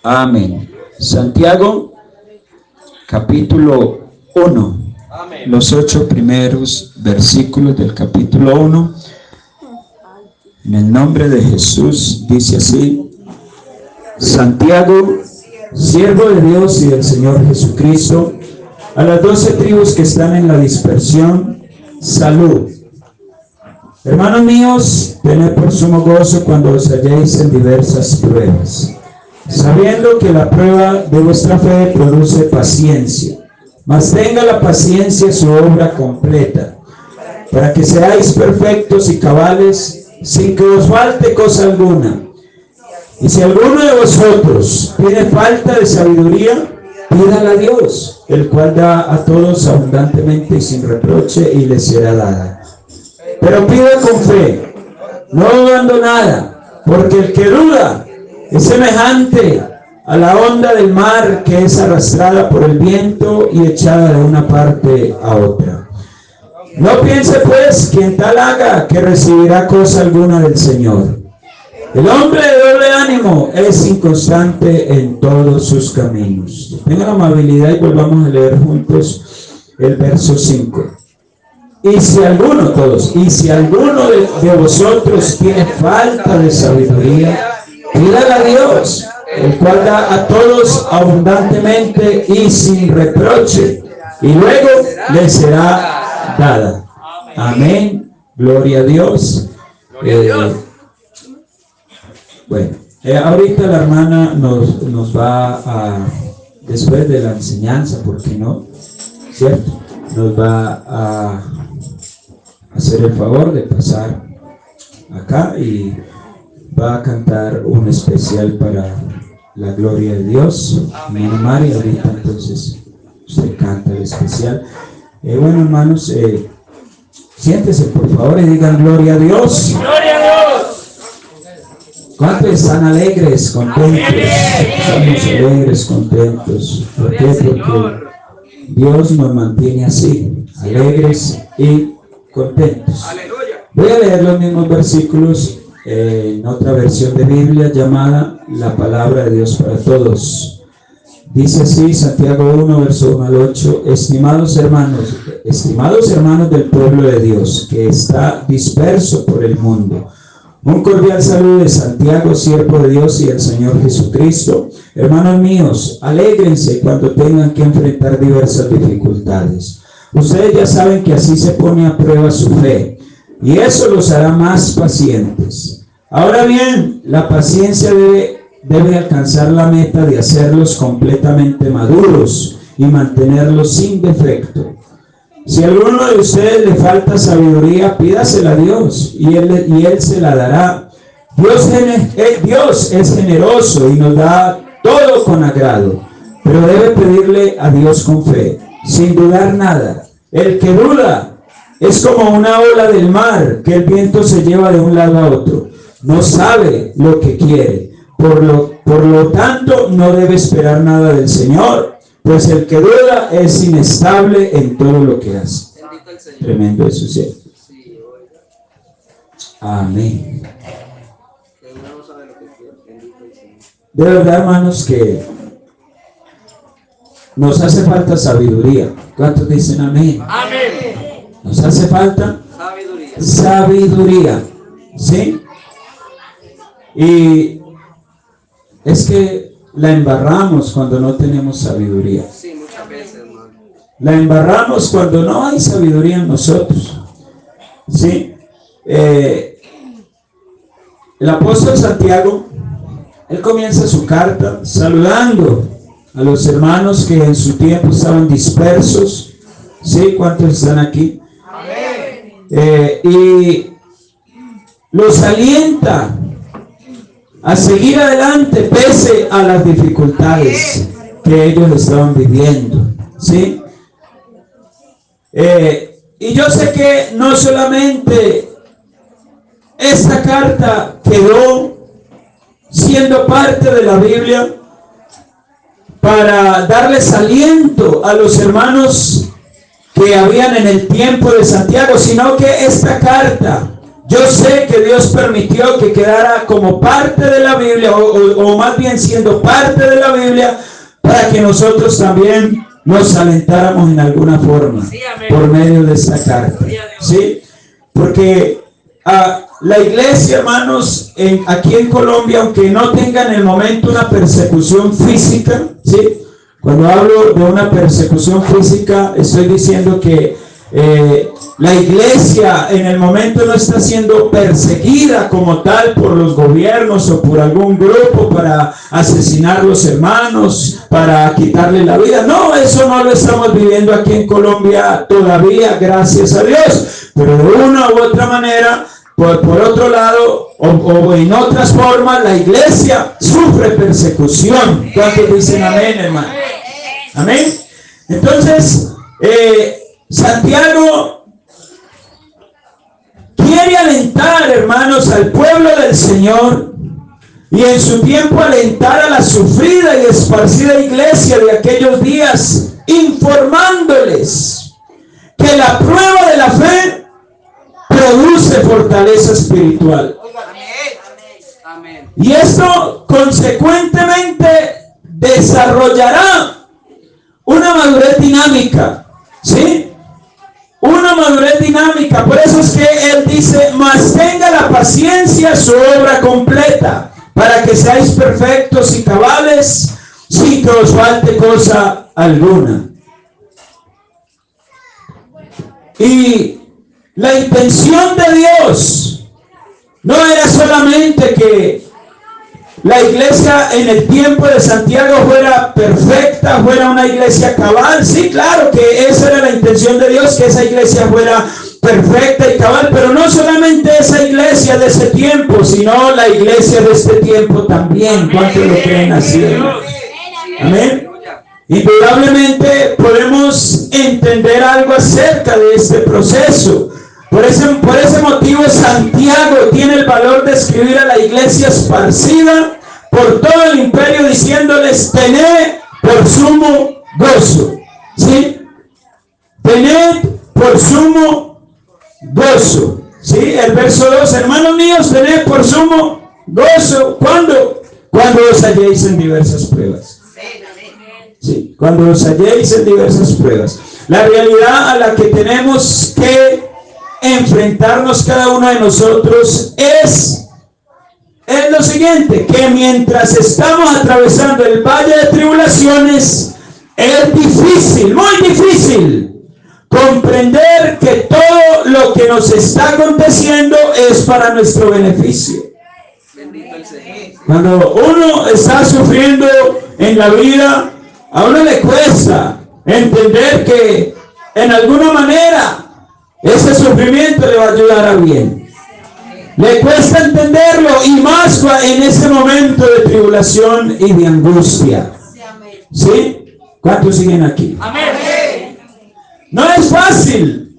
Amén. Santiago, capítulo 1. Amén. Los 8 primeros versículos del capítulo 1. En el nombre de Jesús dice así: Santiago, siervo de Dios y del Señor Jesucristo, a las 12 tribus que están en la dispersión, salud. Hermanos míos, tened por sumo gozo cuando os halléis en diversas pruebas, sabiendo que la prueba de vuestra fe produce paciencia. Mas tenga la paciencia su obra completa, para que seáis perfectos y cabales, sin que os falte cosa alguna. Y si alguno de vosotros tiene falta de sabiduría, pídala a Dios, el cual da a todos abundantemente y sin reproche, y le será dada. Pero pida con fe, no dudando nada, porque el que duda es semejante a la onda del mar, que es arrastrada por el viento y echada de una parte a otra. No piense pues quien tal haga que recibirá cosa alguna del Señor. El hombre de doble ánimo es inconstante en todos sus caminos. Tengan amabilidad y volvamos a leer juntos el verso 5. Y si alguno de vosotros tiene falta de sabiduría, pídala a Dios, el cual da a todos abundantemente y sin reproche, y luego le será dada. Amén. Gloria a Dios. Ahorita la hermana nos va a, después de la enseñanza, ¿por qué no? ¿Cierto? Nos va a hacer el favor de pasar acá y va a cantar un especial para la gloria de Dios. Hermano Mario, ahorita entonces usted canta el especial. Bueno, hermanos, siéntese por favor y digan gloria a Dios. ¡Gloria a Dios! ¿Cuántos están alegres, contentos? Estamos alegres, contentos. ¿Por qué? Porque Dios nos mantiene así, alegres y contentos. Voy a leer los mismos versículos en otra versión de Biblia llamada La Palabra de Dios para Todos. Dice así, Santiago 1, verso 1 al 8: estimados hermanos del pueblo de Dios, que está disperso por el mundo, un cordial saludo de Santiago, siervo de Dios y del Señor Jesucristo. Hermanos míos, alégrense cuando tengan que enfrentar diversas dificultades. Ustedes ya saben que así se pone a prueba su fe, y eso los hará más pacientes. Ahora bien, la paciencia debe alcanzar la meta de hacerlos completamente maduros y mantenerlos sin defecto. Si a alguno de ustedes le falta sabiduría, pídasela a Dios y él se la dará. Dios es generoso y nos da todo con agrado, pero debe pedirle a Dios con fe, sin dudar nada. El que duda es como una ola del mar que el viento se lleva de un lado a otro. No sabe lo que quiere, por lo tanto no debe esperar nada del Señor, pues el que duda es inestable en todo lo que hace. Tremendo eso, ¿cierto? Amén. De verdad, hermanos, que nos hace falta sabiduría. ¿Cuántos dicen amén? Amén. Nos hace falta sabiduría. ¿Sí? Y es que la embarramos cuando no tenemos sabiduría. Sí, muchas veces, hermano. La embarramos cuando no hay sabiduría en nosotros. ¿Sí? El apóstol Santiago, él comienza su carta saludando a los hermanos que en su tiempo estaban dispersos. ¿Sí? ¿Cuántos están aquí? Amén. Y los alienta a seguir adelante pese a las dificultades que ellos estaban viviendo. ¿Sí? Y yo sé que no solamente esta carta quedó siendo parte de la Biblia para darles aliento a los hermanos que habían en el tiempo de Santiago, sino que esta carta yo sé que Dios permitió que quedara como parte de la Biblia, o más bien siendo parte de la Biblia, para que nosotros también nos alentáramos en alguna forma, por medio de esta carta. ¿Sí? Porque la iglesia, hermanos, aquí en Colombia, aunque no tenga en el momento una persecución física, ¿sí? Cuando hablo de una persecución física, estoy diciendo que la iglesia en el momento no está siendo perseguida como tal por los gobiernos o por algún grupo para asesinar a los hermanos, para quitarle la vida. No, eso no lo estamos viviendo aquí en Colombia todavía, gracias a Dios. Pero de una u otra manera, por otro lado, o en otras formas, la iglesia sufre persecución. ¿Cuántos dicen amén, hermano? Amén. Entonces, Santiago quiere alentar, hermanos, al pueblo del Señor, y en su tiempo alentar a la sufrida y esparcida iglesia de aquellos días, informándoles que la prueba de la fe produce fortaleza espiritual. Y esto consecuentemente desarrollará una madurez dinámica, ¿sí? Una madurez dinámica. Por eso es que él dice: mas tenga la paciencia su obra completa, para que seáis perfectos y cabales, sin que os falte cosa alguna. Y la intención de Dios no era solamente que la iglesia en el tiempo de Santiago fuera perfecta, fuera una iglesia cabal. Sí, claro que esa era la intención de Dios, que esa iglesia fuera perfecta y cabal, pero no solamente esa iglesia de ese tiempo, sino la iglesia de este tiempo también. ¿Cuántos lo creen así? Amén. Indudablemente podemos entender algo acerca de este proceso. Por ese motivo, Santiago tiene el valor de escribir a la iglesia esparcida por todo el imperio, diciéndoles: tened por sumo gozo. ¿Sí? Tened por sumo gozo. ¿Sí? El verso 2: hermanos míos, tened por sumo gozo. ¿Cuándo? Cuando os halléis en diversas pruebas. ¿Sí? Cuando os halléis en diversas pruebas. La realidad a la que tenemos que enfrentarnos cada uno de nosotros es lo siguiente: que mientras estamos atravesando el valle de tribulaciones, es difícil, muy difícil, comprender que todo lo que nos está aconteciendo es para nuestro beneficio. Cuando uno está sufriendo en la vida, a uno le cuesta entender que en alguna manera ese sufrimiento le va a ayudar a bien. Le cuesta entenderlo, y más en ese momento de tribulación y de angustia. ¿Sí? ¿Cuántos siguen aquí? Amén. No es fácil.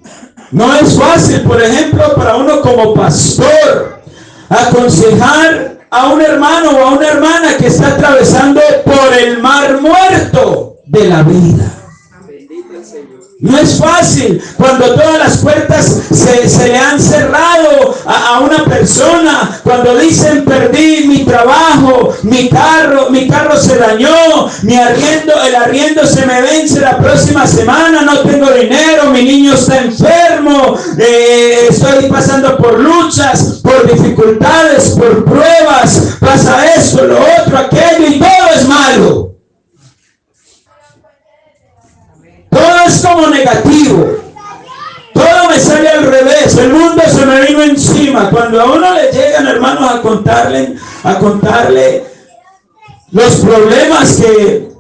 No es fácil, por ejemplo, para uno como pastor, aconsejar a un hermano o a una hermana que está atravesando por el mar muerto de la vida. No es fácil cuando todas las puertas se le han cerrado a una persona, cuando dicen: perdí mi trabajo, mi carro se dañó, el arriendo se me vence la próxima semana, no tengo dinero, mi niño está enfermo, estoy pasando por luchas, por dificultades, por pruebas, pasa esto, lo otro, aquello, y todo es malo. Todo es como negativo. Todo me sale al revés. El mundo se me vino encima. Cuando a uno le llegan, hermanos, a contarle los problemas que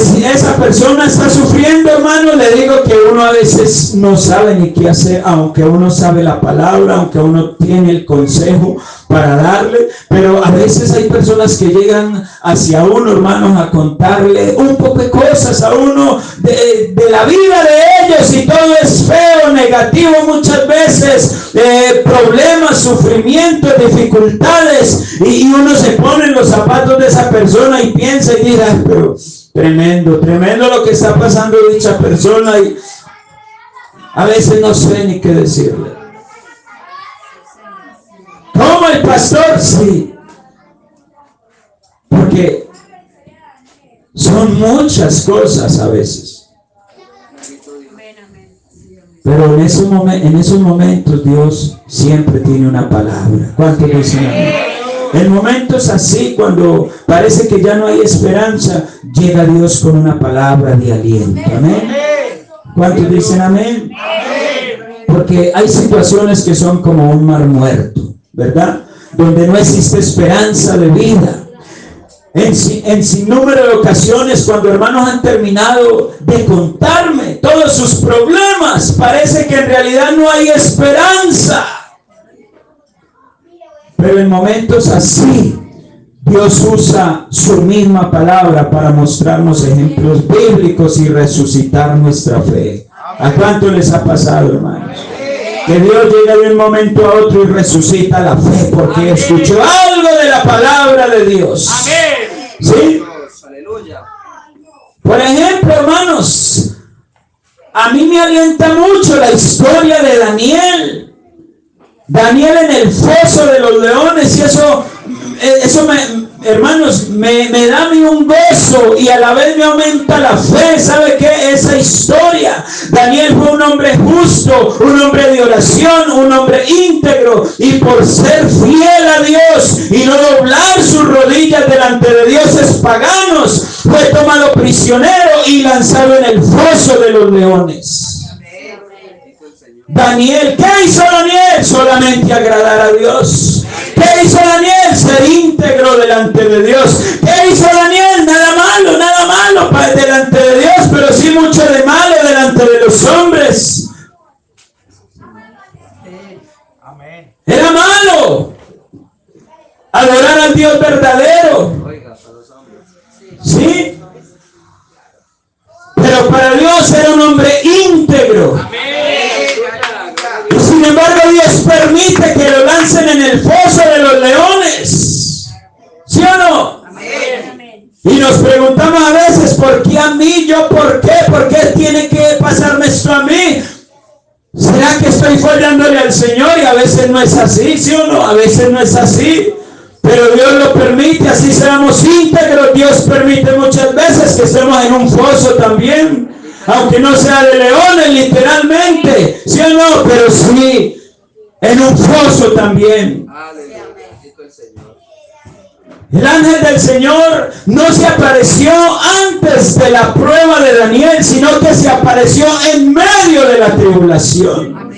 si esa persona está sufriendo, hermano, le digo que uno a veces no sabe ni qué hacer, aunque uno sabe la palabra, aunque uno tiene el consejo para darle, pero a veces hay personas que llegan hacia uno, hermanos, a contarle un poco de cosas a uno de la vida de ellos, y todo es feo, negativo muchas veces, problemas, sufrimientos, dificultades, y uno se pone en los zapatos de esa persona y piensa y dice: pero tremendo lo que está pasando dicha persona, y a veces no sé ni qué decirle. no, el pastor, sí. Porque son muchas cosas a veces. Pero en esos momentos Dios siempre tiene una palabra. ¿Cuántos dicen amén? En momentos así, cuando parece que ya no hay esperanza, llega Dios con una palabra de aliento. Amén. ¿Cuántos dicen amén? Porque hay situaciones que son como un mar muerto, ¿verdad? Donde no existe esperanza de vida. En sinnúmero de ocasiones, cuando hermanos han terminado de contarme todos sus problemas, parece que en realidad no hay esperanza. Pero en momentos así, Dios usa su misma palabra para mostrarnos ejemplos bíblicos y resucitar nuestra fe. ¿A cuánto les ha pasado, hermanos? Que Dios llega de un momento a otro y resucita la fe porque escuchó algo de la palabra de Dios. ¿Sí? Por ejemplo, hermanos, a mí me alienta mucho la historia de Daniel. Daniel en el foso de los leones, y eso hermanos, me da a mí un gozo y a la vez me aumenta la fe. ¿Sabe qué? Esa historia. Daniel fue un hombre justo, un hombre de oración, un hombre íntegro, y por ser fiel a Dios y no doblar sus rodillas delante de dioses paganos, fue tomado prisionero y lanzado en el foso de los leones. Daniel, ¿qué hizo Daniel? Solamente agradar a Dios. ¿Qué hizo Daniel? Ser íntegro delante de Dios. ¿Qué hizo Daniel? Nada malo delante de Dios, pero sí mucho de malo delante de los hombres. Era malo adorar al Dios verdadero. ¿Sí? Pero para Dios era un hombre íntegro. Y sin embargo Dios permite que lo lancen en el foso de los leones. ¿Sí o no? Amén. Y nos preguntamos a veces, ¿por qué a mí? ¿Yo por qué? ¿Por qué tiene que pasarme esto a mí? ¿Será que estoy fallándole al Señor? Y a veces no es así, ¿sí o no? A veces no es así. Pero Dios lo permite, así seamos íntegros. Dios permite muchas veces que estemos en un foso también. Aunque no sea de leones literalmente, ¿sí o no? Pero sí, en un foso también. El ángel del Señor no se apareció antes de la prueba de Daniel, sino que se apareció en medio de la tribulación.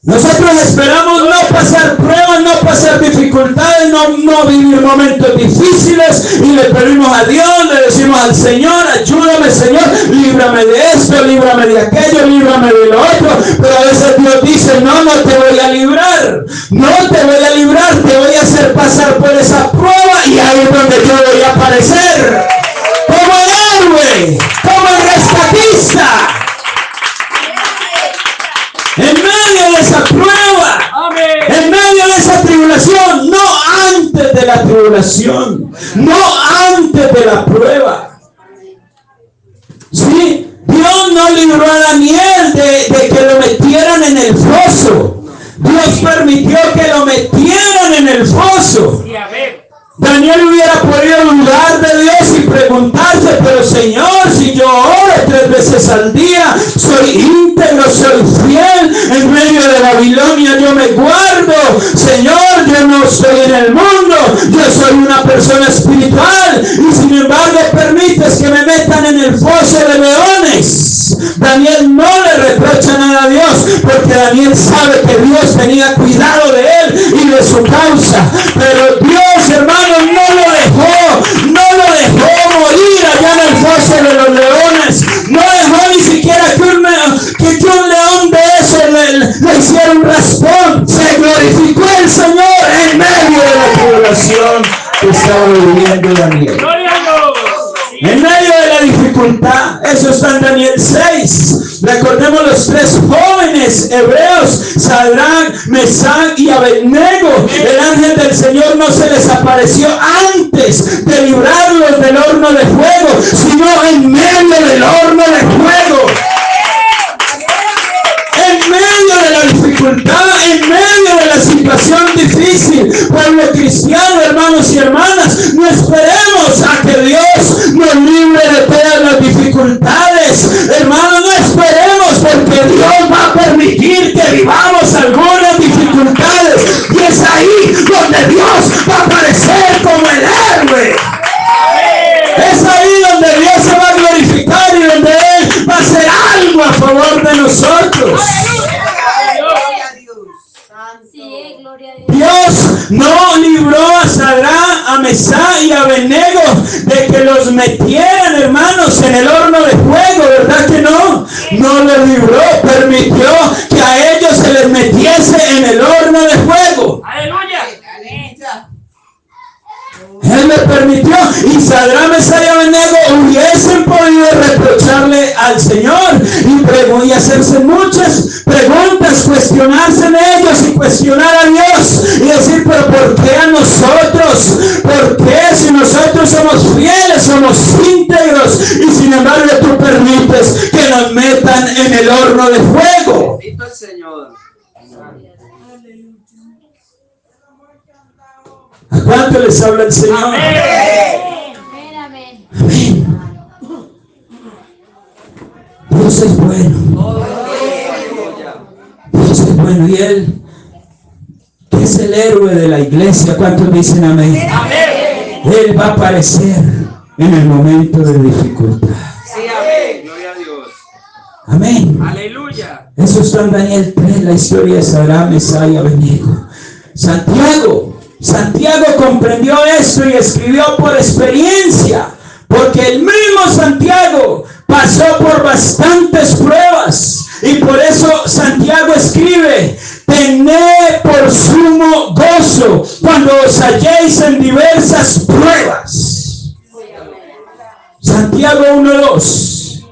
Nosotros esperamos no pasar pruebas, no pasar dificultades, no vivir momentos difíciles, y le pedimos a Dios, le decimos al Señor, ayúdame Señor, líbrame de esto, líbrame de aquello, líbrame de lo otro. Pero a veces Dios dice, no te voy a librar, te voy a hacer pasar por esa prueba, y ahí es donde yo voy a aparecer como el héroe, como el rescatista. En medio de esa prueba, amén, en medio de esa tribulación, no antes de la tribulación, no antes de la prueba. Sí, Dios no libró a Daniel de que lo metieran en el foso. Dios permitió que lo metieran en el foso. Daniel hubiera podido dudar de Dios y preguntarse, pero Señor, si yo oro 3 veces al día, soy íntegro, soy fiel, en medio de Babilonia yo me guardo, Señor, yo no estoy en el mundo, yo soy una persona espiritual, y sin embargo permites que me metan en el foso de leones. Daniel no le reprocha nada a Dios, porque Daniel sabe que Dios tenía cuidado de él y de su causa. Pero Dios, hermano, no lo dejó morir allá en el foso de los leones. No dejó ni siquiera que un león de eso le hiciera un raspón. Se glorificó el Señor en medio de la tribulación que estaba viviendo Daniel. En medio de la dificultad. Eso está en Daniel 6. Recordemos los 3 jóvenes hebreos, Sadrach, Mesach y Abednego. El ángel del Señor no se les apareció antes de librarlos del horno de fuego, sino en medio del horno de fuego. En medio de la dificultad, en medio de la situación difícil, no esperemos a que Dios nos libre de todas las dificultades. Hermanos, no esperemos, porque Dios va a permitir que vivamos algunas dificultades. Y es ahí donde Dios va a aparecer como el héroe. Es ahí donde Dios se va a glorificar y donde Él va a hacer algo a favor de nosotros. Dios no libró a Sadrach, a Mesach y a Abednego de que los metieran, hermanos, en el horno de fuego, ¿verdad que no? No los libró, permitió que a ellos se les metiese en el horno de fuego. ¡Aleluya! Él me permitió, y Sadrach, Mesach y Abednego hubiesen podido reprocharle al Señor y hacerse muchas preguntas, cuestionarse en ellos y cuestionar a Dios y decir, pero ¿por qué a nosotros? ¿Por qué si nosotros somos fieles, somos íntegros y sin embargo tú permites que nos metan en el horno de fuego? Bendito el Señor. ¿A cuánto les habla el Señor? Amén. Amén. Dios es bueno. Dios es bueno y Él, que es el héroe de la iglesia. ¿Cuántos dicen amén? Amén. Él va a aparecer en el momento de dificultad. Sí, amén. Gloria a Dios. Amén. Aleluya. Eso está en Daniel 3, la historia de Sadrach, Mesach y Abednego. Santiago comprendió esto y escribió por experiencia, porque el mismo Santiago pasó por bastantes pruebas y por eso Santiago escribe: tened por sumo gozo cuando os halléis en diversas pruebas. Santiago 1:2.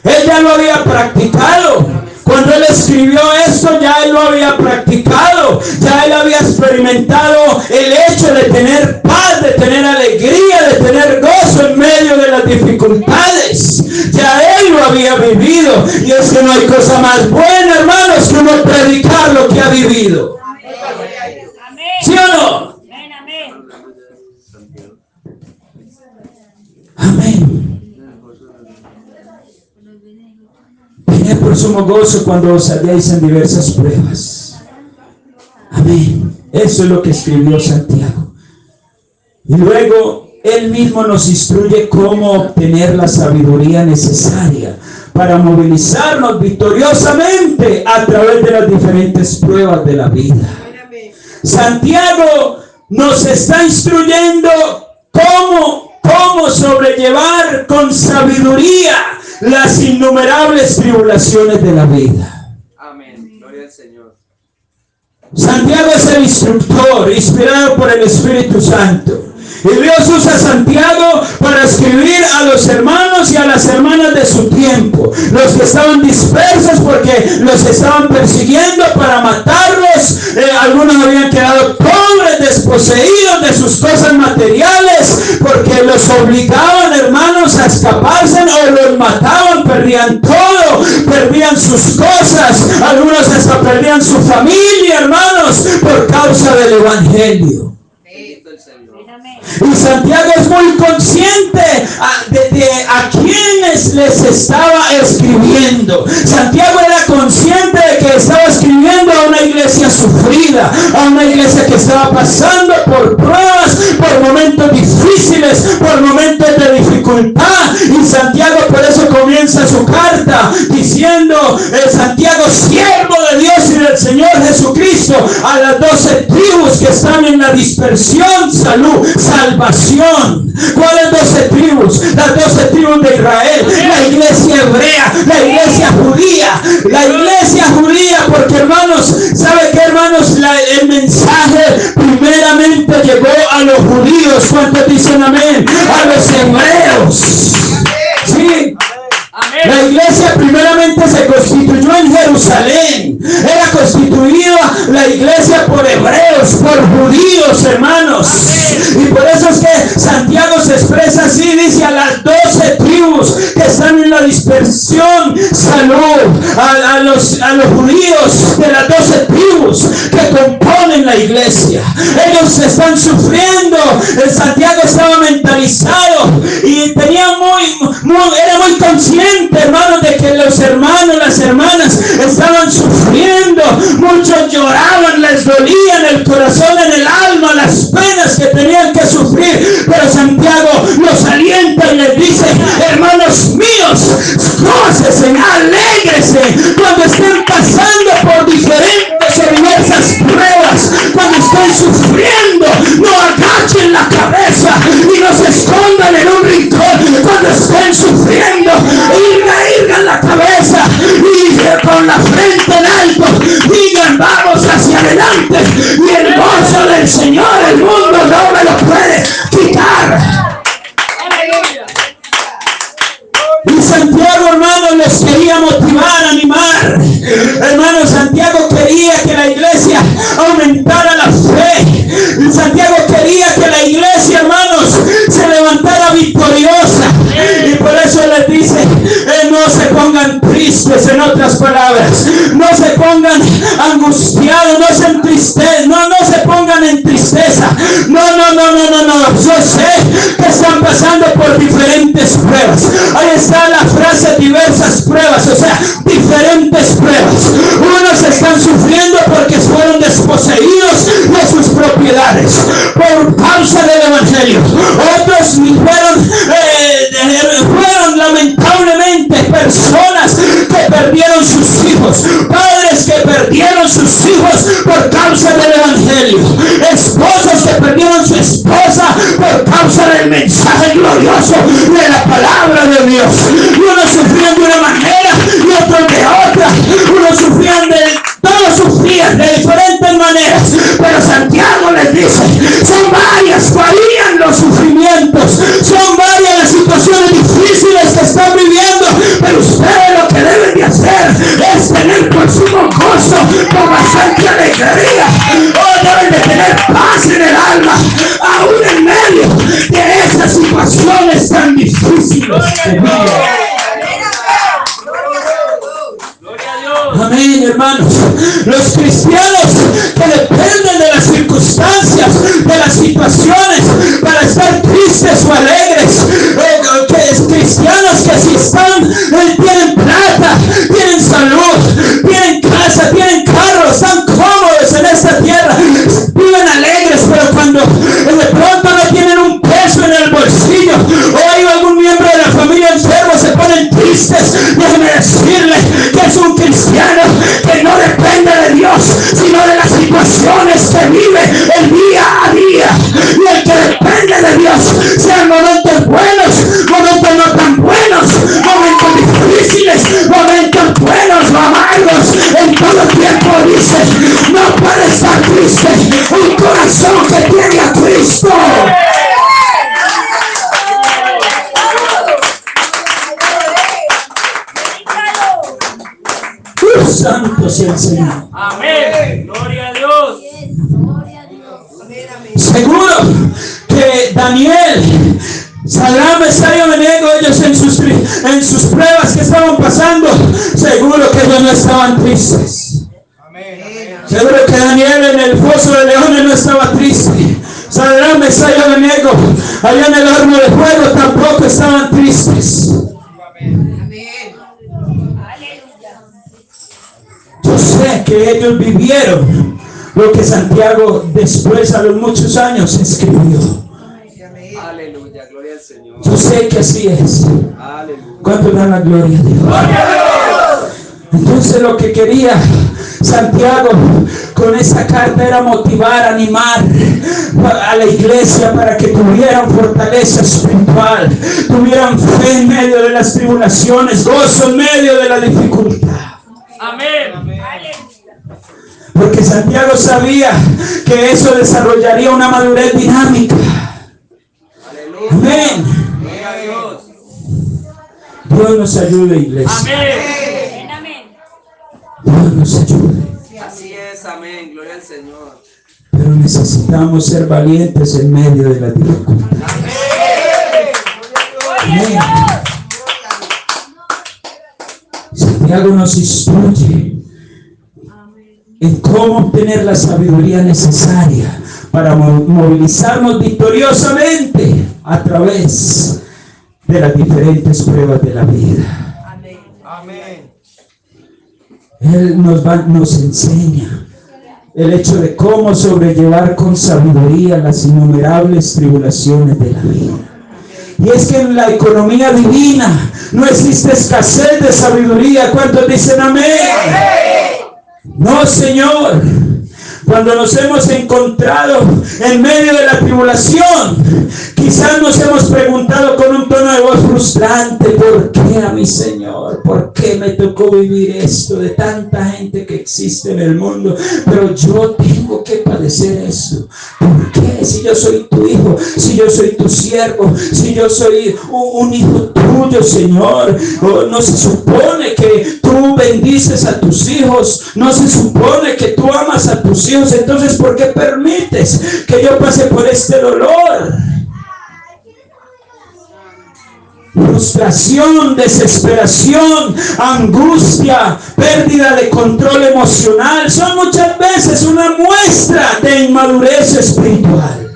Él ya lo había practicado. Cuando él escribió esto, ya él lo había practicado, ya él había experimentado el hecho de tener paz, de tener alegría, de tener gozo en medio de las dificultades. Ya él lo había vivido, y es que no hay cosa más buena, hermanos, que uno predicar lo que ha vivido. ¿Sí o no? Amén. Tened por sumo gozo cuando os halléis en diversas pruebas. Amén. Eso es lo que escribió Santiago. Y luego él mismo nos instruye cómo obtener la sabiduría necesaria para movilizarnos victoriosamente a través de las diferentes pruebas de la vida. Santiago nos está instruyendo cómo sobrellevar con sabiduría las innumerables tribulaciones de la vida. Amén. Gloria al Señor. Santiago es el instructor, inspirado por el Espíritu Santo. Y Dios usa a Santiago para escribir a los hermanos y a las hermanas de su tiempo, los que estaban dispersos porque los estaban persiguiendo para matarlos. Algunos habían quedado pobres, desposeídos de sus cosas materiales, porque los obligaban, hermanos, a escaparse o los mataban, perdían todo, perdían sus cosas, algunos hasta perdían su familia, hermanos, por causa del Evangelio. Y Santiago es muy consciente de a quienes les estaba escribiendo. Santiago era consciente de que estaba escribiendo a una iglesia sufrida, a una iglesia que estaba pasando por pruebas, por momentos difíciles, por momentos de dificultad. Y Santiago por eso comienza su carta diciendo: Santiago, siervo de Dios y del Señor Jesucristo, a las 12 tribus que están en la dispersión, salvación. ¿Cuáles 12 tribus? Las 12 tribus de Israel, la iglesia hebrea, la iglesia judía, porque hermanos, ¿sabe qué, hermanos? El mensaje primeramente llegó a los judíos. ¿Cuántos dicen amén? A los hebreos. Sí. La iglesia primeramente se constituyó en Jerusalén. Era constituida la iglesia por hebreos, por judíos, hermanos. Y por eso es que Santiago se expresa así, dice: a las 12 tribus que están en la dispersión, salud a los judíos de las 12 tribus que componen la iglesia. Ellos están sufriendo. Santiago escandalizado y tenía era muy consciente, hermanos, de que los hermanos, las hermanas estaban sufriendo. Muchos lloraban, les dolía en el corazón, en el alma, las penas que tenían que sufrir. Pero Santiago los alienta y les dice: hermanos míos, gócense, alégrese cuando estén pasando por diferentes o diversas pruebas, cuando estén sufriendo. No agachen la cabeza y no se escondan en un rincón cuando estén sufriendo. Irgan la cabeza y con la frente en alto digan: vamos hacia adelante, y el gozo del Señor el mundo no me lo puede quitar. Y Santiago, hermano, les quería motivar, animar. Hermano, Santiago quería que la iglesia aumentara la fe. Santiago quería que la iglesia, hermanos, se levantara victoriosa. Y por eso les dice: no se pongan tristes, en otras palabras. No se pongan angustiados, no se entristezcan, no se pongan en tristeza. No. Yo sé que están pasando por diferentes pruebas. Ahí está la frase: diversas pruebas, o sea, diferentes pruebas. Unos están sufriendo porque fueron desposeídos de sus propiedades por causa del evangelio. Otros fueron lamentablemente personas que perdieron sus hijos, padres que perdieron sus hijos por causa del evangelio, esposos que perdieron su esposa por causa del mensaje glorioso de la palabra de Dios. Y unos sufrían de una manera y otros de otra. Todos sufrían de diferentes maneras. Pero Santiago les dice: son varían los sufrimientos, son varias las situaciones difíciles que están viviendo, pero ustedes lo que deben de hacer es tener por sumo gozo, con bastante alegría. Deben de tener paz en el alma, aún en medio de esas situaciones tan difíciles de vida. Amén, hermanos. Los cristianos que dependen de las circunstancias, de las situaciones, para estar tristes o alegres, cristianos que si tienen plata, tienen salud, tienen casa, tienen carro, están cómodos en esta tierra, viven alegres, pero cuando de pronto no tienen un peso en el bolsillo, o hay algún miembro de la familia enfermo, se ponen tristes. Déjeme decirle que es un cristiano que no depende de Dios, sino de las situaciones que vive el día a día. Y el que depende de Dios, sean momentos buenos, momentos no tan buenos, momentos difíciles, momentos buenos o amargos, en todo tiempo dice: no puede estar triste un corazón que tiene a Cristo. Santo sea el Señor. Amén. Gloria a Dios. Seguro que Daniel, Sadrach, Mesach y Abednego, ellos en sus pruebas que estaban pasando, seguro que ellos no estaban tristes. Seguro que Daniel en el foso de leones no estaba triste. Sadrach, Mesach y Abednego allá en el horno de fuego tampoco estaban tristes. Yo sé que ellos vivieron lo que Santiago después, a los muchos años, escribió. Aleluya, gloria al Señor. Yo sé que así es. Aleluya. ¿Cuánto dan la gloria a Dios? ¡Gloria a Dios! Entonces lo que quería Santiago con esa carta era motivar, animar a la iglesia para que tuvieran fortaleza espiritual, tuvieran fe en medio de las tribulaciones, gozo en medio de la dificultad. Amén. Porque Santiago sabía que eso desarrollaría una madurez dinámica. Aleluya. Amén. Gloria a Dios. Dios nos ayude, iglesia. Amén. Dios nos ayude. Así es, amén. Gloria al Señor. Pero necesitamos ser valientes en medio de la dificultad. Amén. Santiago nos instruye en cómo obtener la sabiduría necesaria para movilizarnos victoriosamente a través de las diferentes pruebas de la vida. Amén. Él nos enseña el hecho de cómo sobrellevar con sabiduría las innumerables tribulaciones de la vida. Y es que en la economía divina no existe escasez de sabiduría. ¿Cuántos dicen amén? No, Señor. Cuando nos hemos encontrado en medio de la tribulación, quizás nos hemos preguntado con un tono de voz frustrante: ¿por qué a mi Señor? ¿Por qué me tocó vivir esto de tanta gente que existe en el mundo? Pero yo tengo que padecer esto. ¿Por qué? Si yo soy tu hijo, si yo soy tu siervo, si yo soy un hijo tuyo, Señor. No se supone que tú bendices a tus hijos, no se supone que tú amas a tus hijos. Entonces, ¿por qué permites que yo pase por este dolor? Frustración, desesperación, angustia, pérdida de control emocional son muchas veces una muestra de inmadurez espiritual.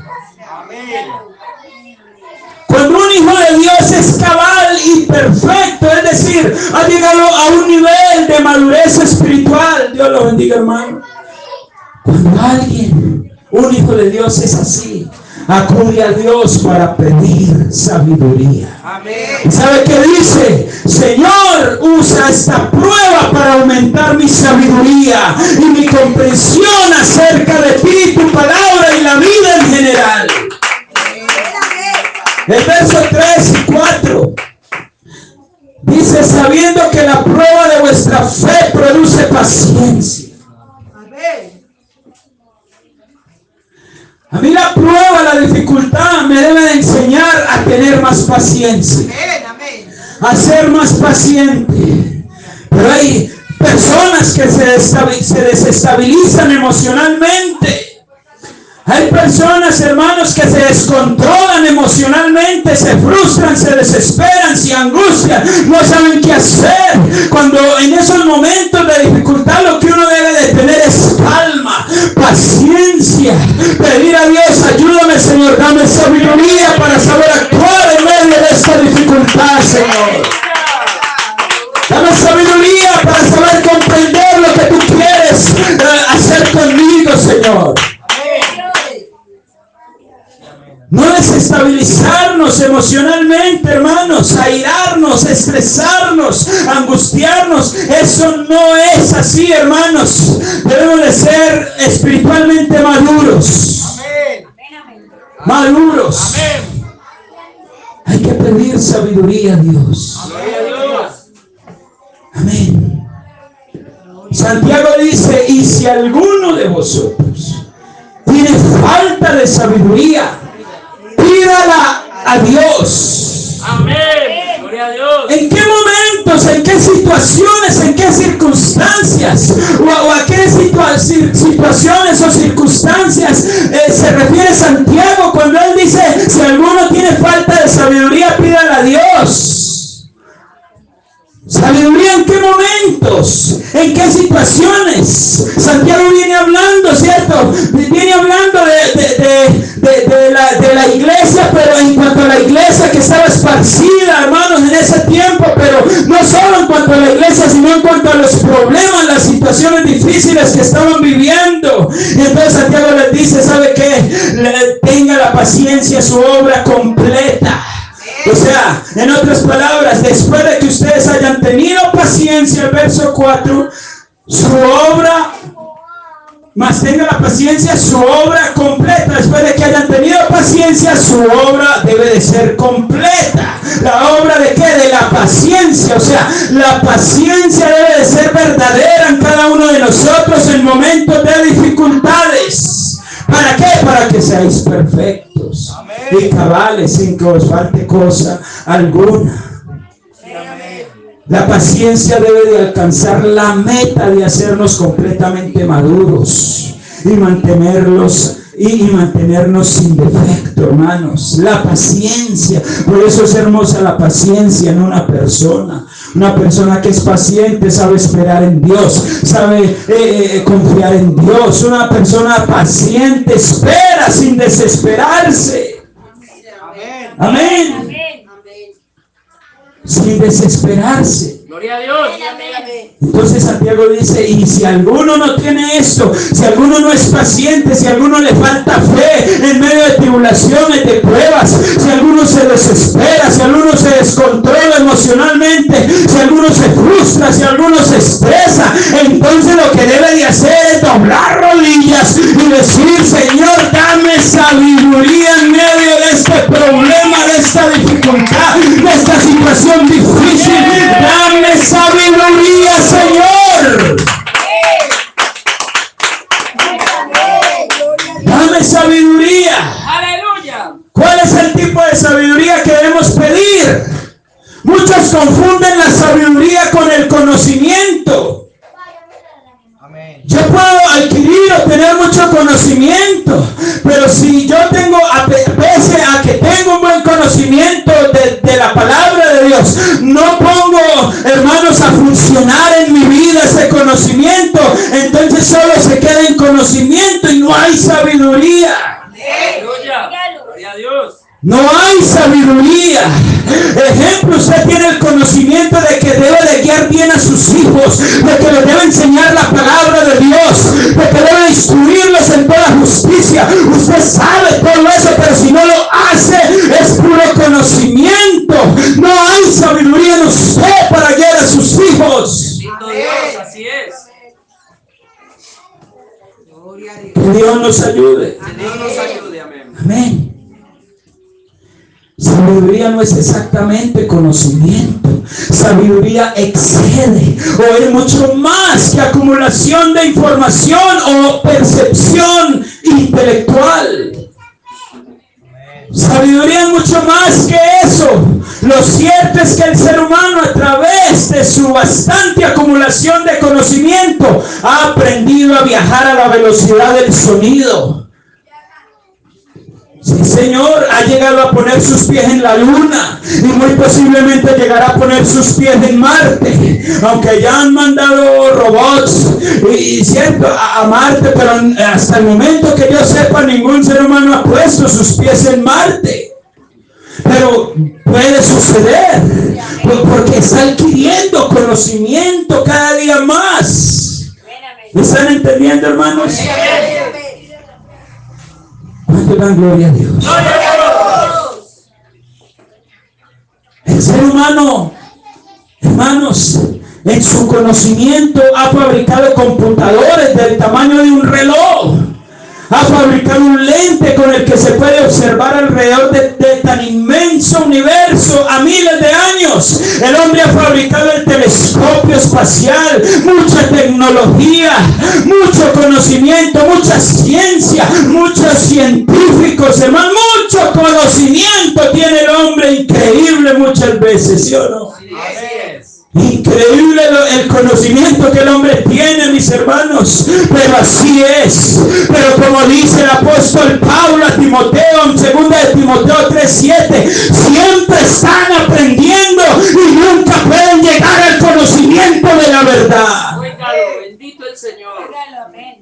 Cuando un hijo de Dios es cabal y perfecto, es decir, ha llegado a un nivel de madurez espiritual, Dios lo bendiga, hermano. Cuando alguien, un hijo de Dios, es así, acude a Dios para pedir sabiduría. Amén. ¿Sabe qué dice? Señor, usa esta prueba para aumentar mi sabiduría y mi comprensión acerca de ti, tu palabra y la vida en general. El verso 3 y 4 dice: sabiendo que la prueba de vuestra fe produce paciencia. A mí la prueba, la dificultad me debe de enseñar a tener más paciencia, a ser más paciente. Pero hay personas que se desestabilizan emocionalmente. Hay personas, hermanos, que se descontrolan emocionalmente, se frustran, se desesperan, se angustian, no saben qué hacer. Cuando en esos momentos de dificultad lo que uno debe de tener es calma, paciencia, pedir a Dios: ayúdame, Señor, dame sabiduría para saber actuar en medio de esta dificultad, Señor. Dame sabiduría para saber comprender lo que tú quieres hacer conmigo, Señor. No desestabilizarnos emocionalmente, hermanos, airarnos, estresarnos, angustiarnos. Eso no es así, hermanos. Debemos de ser espiritualmente maduros. Amén. Maduros. Amén. Hay que pedir sabiduría a Dios. Amén. Santiago dice: y si alguno de vosotros tiene falta de sabiduría, pídala a Dios. Amén. Gloria a Dios. ¿En qué momentos, en qué situaciones, en qué circunstancias o a qué situaciones o circunstancias se refiere Santiago cuando él dice: si alguno tiene falta de sabiduría, pídala a Dios? ¿Sabiduría en qué momentos? ¿En qué situaciones? Santiago viene hablando, ¿cierto? Viene hablando de la iglesia, pero en cuanto a la iglesia que estaba esparcida, hermanos, en ese tiempo, pero no solo en cuanto a la iglesia, sino en cuanto a los problemas, las situaciones difíciles que estaban viviendo. Y entonces Santiago les dice: ¿sabe qué? Tenga la paciencia, su obra completa. O sea, en otras palabras, después de que ustedes hayan tenido paciencia, el verso 4, su obra, más tenga la paciencia, su obra completa. Después de que hayan tenido paciencia, su obra debe de ser completa. ¿La obra de qué? De la paciencia. O sea, la paciencia debe de ser verdadera en cada uno de nosotros en momentos de dificultades. ¿Para qué? Para que seáis perfectos. Amén. Y cabales, sin que os falte cosa alguna. Amén. La paciencia debe de alcanzar la meta de hacernos completamente maduros y mantenernos sin defecto, hermanos. La paciencia, por eso es hermosa la paciencia en una persona. Una persona que es paciente sabe esperar en Dios, sabe confiar en Dios. Una persona paciente espera sin desesperarse. Amén. Sin desesperarse. Gloria a Dios. Entonces Santiago dice, y si alguno no tiene esto, si alguno no es paciente, si alguno le falta fe en medio de tribulaciones, de pruebas, si alguno se desespera, si alguno se descontrola emocionalmente, si alguno se frustra, si alguno se estresa, entonces lo que debe de hacer es doblar rodillas y decir, Señor, dame sabiduría en medio de este problema, de esta dificultad, de esta situación difícil. Dame sabiduría, Señor. Dame sabiduría. Aleluya. ¿Cuál es el tipo de sabiduría que debemos pedir? Muchos confunden la sabiduría con el conocimiento. Yo puedo adquirir o tener mucho conocimiento, pero si yo tengo, pese a que tengo un buen conocimiento de la palabra de Dios, no pongo, hermanos, a funcionar en mi vida ese conocimiento, entonces solo se queda en conocimiento y no hay sabiduría. Aleluya. Gloria a Dios. No hay sabiduría. Ejemplo, usted tiene el conocimiento de que debe de guiar bien a sus hijos, de que les debe enseñar la palabra de Dios, de que debe instruirlos en toda justicia. Usted sabe todo eso, pero si no lo hace, es puro conocimiento. No hay sabiduría en usted para guiar a sus hijos. Bendito Dios, así es. Que Dios nos ayude. Que Dios nos ayude, amén. Amén. Sabiduría no es exactamente conocimiento. Sabiduría excede o es mucho más que acumulación de información o percepción intelectual. Sabiduría es mucho más que eso. Lo cierto es que el ser humano, a través de su bastante acumulación de conocimiento, ha aprendido a viajar a la velocidad del sonido. Sí, Señor, ha llegado a poner sus pies en la luna y muy posiblemente llegará a poner sus pies en Marte, aunque ya han mandado robots y cierto a Marte, pero hasta el momento que yo sepa ningún ser humano ha puesto sus pies en Marte. Pero puede suceder porque está adquiriendo conocimiento cada día más. ¿Me están entendiendo, hermanos? ¿Cuánto dan gloria a Dios? El ser humano, hermanos, en su conocimiento ha fabricado computadores del tamaño de un reloj. Ha fabricado un lente con el que se puede observar alrededor de tan inmenso universo a miles de años. El hombre ha fabricado el telescopio espacial, mucha tecnología, mucho conocimiento, mucha ciencia, muchos científicos, hermano, mucho conocimiento tiene el hombre, increíble muchas veces, ¿sí o no? Así es. Increíble el conocimiento que el hombre tiene, mis hermanos, pero así es. Pero como dice el apóstol Pablo a Timoteo en 2 de Timoteo 3:7, siempre están aprendiendo y nunca pueden llegar al conocimiento de la verdad. Bendito el Señor.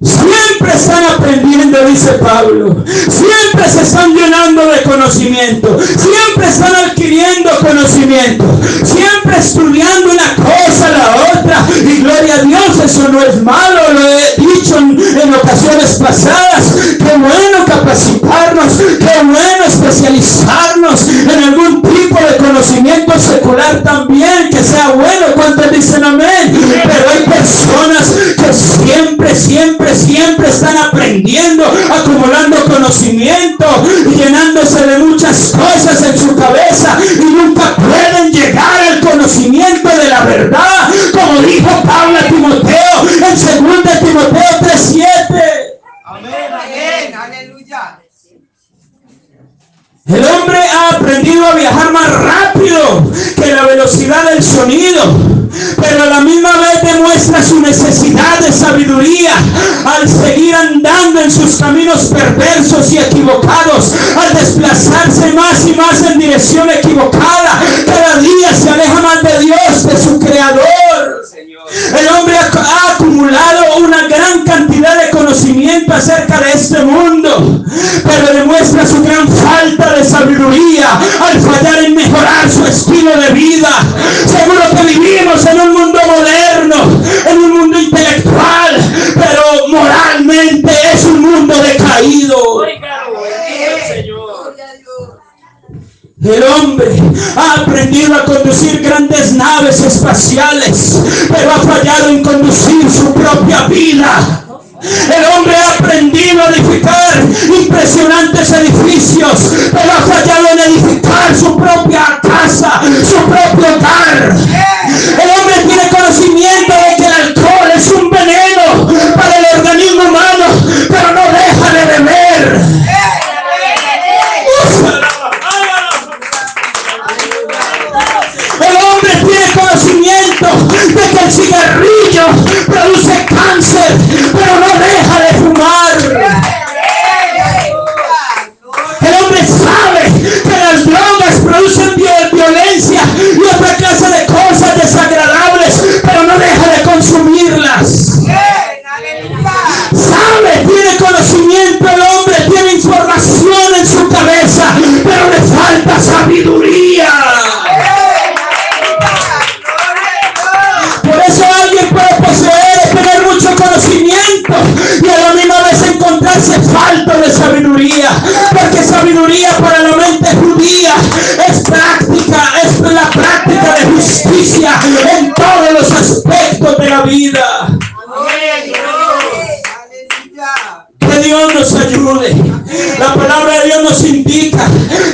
Siempre están aprendiendo, dice Pablo. Siempre se están llenando de conocimiento. Siempre están adquiriendo conocimiento. Siempre estudiando una cosa, la otra. Y gloria a Dios, eso no es malo. Lo he dicho en ocasiones pasadas. Qué bueno capacitarnos. Qué bueno especializarnos en algún tipo de conocimiento secular también. Que sea bueno. ¿Cuántos dicen amén? Pero hay personas que siempre están aprendiendo, acumulando conocimiento, llenándose de muchas cosas en su cabeza y nunca pueden llegar al conocimiento de la verdad, como dijo Pablo a Timoteo en 2 de Timoteo 3:7. Amén. Aleluya. El hombre ha aprendido a viajar más rápido que la velocidad del sonido, pero a la misma vez demuestra su necesidad de sabiduría al seguir andando en sus caminos perversos y equivocados, al desplazarse más y más en dirección equivocada. Cada día se aleja más de Dios, de su Creador. El hombre ha acumulado una gran cantidad de conocimiento acerca de este mundo, pero demuestra su gran falta de sabiduría sabiduría, al fallar en mejorar su estilo de vida. Seguro que vivimos en un mundo moderno, en un mundo intelectual, pero moralmente es un mundo decaído. El hombre ha aprendido a conducir grandes naves espaciales, pero ha fallado en conducir su propia vida. El hombre ha aprendido a edificar impresionantes edificios, pero ha fallado en edificar su propia casa, su propio hogar. El hombre tiene conocimiento de que el alcohol es un veneno para el organismo humano, pero no deja de beber. El hombre tiene conocimiento de que el cigarrillo produce cáncer, pero no deja de fumar. El hombre sabe que las drogas producen violencia y otra clase de cosas desagradables, pero no deja de consumirlas. Sabe, tiene conocimiento el hombre, tiene información en su cabeza, pero le falta sabiduría. Por eso alguien puede poseer, tener mucho conocimiento y a la misma vez encontrarse falta de sabiduría, porque sabiduría para la mente judía es práctica, es la práctica de justicia en todos los aspectos de la vida. Que Dios nos ayude. La palabra de Dios nos indica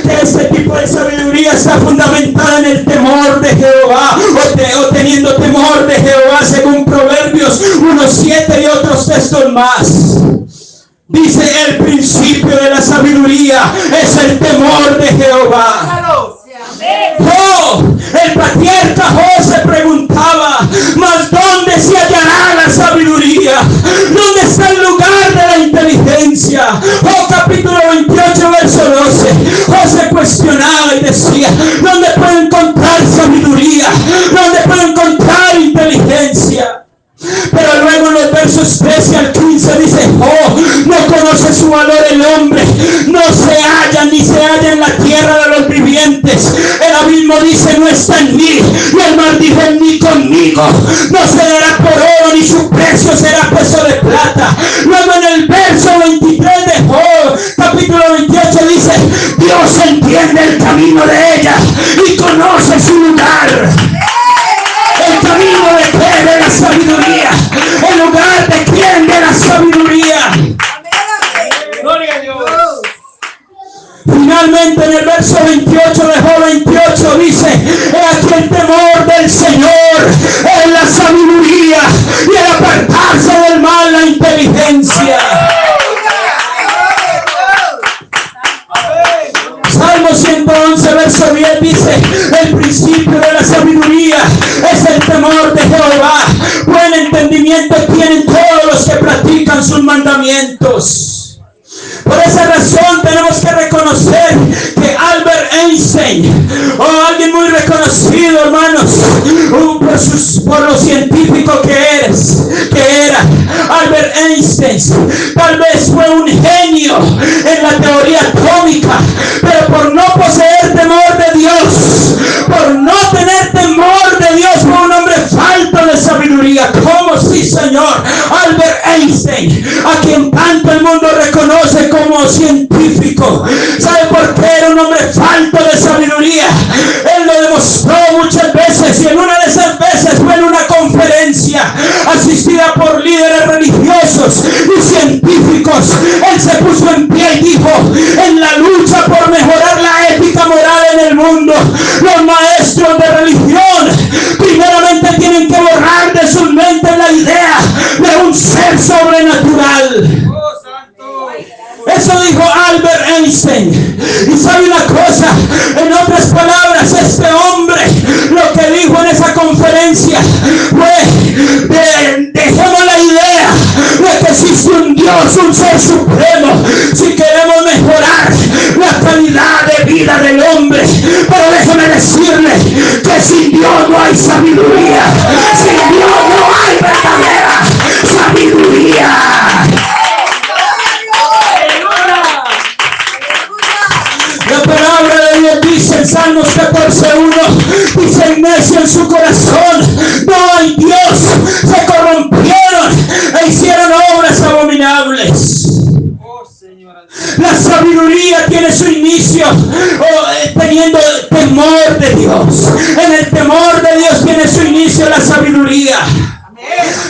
que este tipo de sabiduría está fundamentada en el temor de Jehová, o teniendo temor de Jehová, según Proverbios 1:7 y otros textos más. Dice: el principio de la sabiduría es el temor de Jehová. El patriarca José preguntaba: ¿mas dónde se hallará la sabiduría? ¿Dónde está el lugar de la inteligencia? Capítulo 28, verso 12. José cuestionaba y decía: ¿dónde puedo encontrar sabiduría? ¿Dónde puedo encontrar inteligencia? Pero luego en los versos 13 al 15 dice: no conoce su valor el hombre, no se halla ni se halla en la tierra de los vivientes. El abismo dice: no está en mí, y el mar dice: ni conmigo. No se dará por oro, ni su precio será peso de plata. Luego en el verso 23 de Job, capítulo 28, dice: Dios entiende el camino de ella y conoce su lugar. El camino de qué? De la sabiduría. El lugar de quién? De la sabiduría. Gloria a Dios. Finalmente en el verso 28 de Job 28 dice: he aquí el temor del Señor es la sabiduría, y el apartarse del mal la inteligencia. Salmo 111, verso 10 dice: el principio de la sabiduría es el temor de Jehová. Buen entendimiento tienen todos los que practican sus mandamientos. Por esa razón tenemos que reconocer que Albert Einstein, alguien muy reconocido, hermanos, por lo científico que era, Albert Einstein, tal vez fue un genio en la teoría atómica, pero por no poseer temor de Dios, por no tener temor de Dios, fue un hombre falto de sabiduría. ¿Cómo? Sí, Señor. Albert Einstein, a quien tanto el mundo reconoce como científico, ¿sabe por qué era un hombre falto de sabiduría? Él lo demostró muchas veces, y en una de esas veces fue en una conferencia asistida por líderes religiosos y científicos. Él se puso en pie y dijo: en la lucha por mejorar la ética moral en el mundo, los maestros de religión primeramente tienen que borrar de sus mentes la idea de un ser sobrenatural. Eso dijo Albert Einstein. Y sabe una cosa, en otras palabras, este hombre lo que dijo en esa conferencia fue: dejemos la idea de que existe un Dios, un ser supremo, si queremos mejorar la calidad de vida del hombre. Pero déjeme decirle que sin Dios no hay sabiduría, sin Dios no hay verdadera sabiduría. La palabra sabiduría tiene su inicio teniendo temor de Dios. En el temor de Dios tiene su inicio la sabiduría.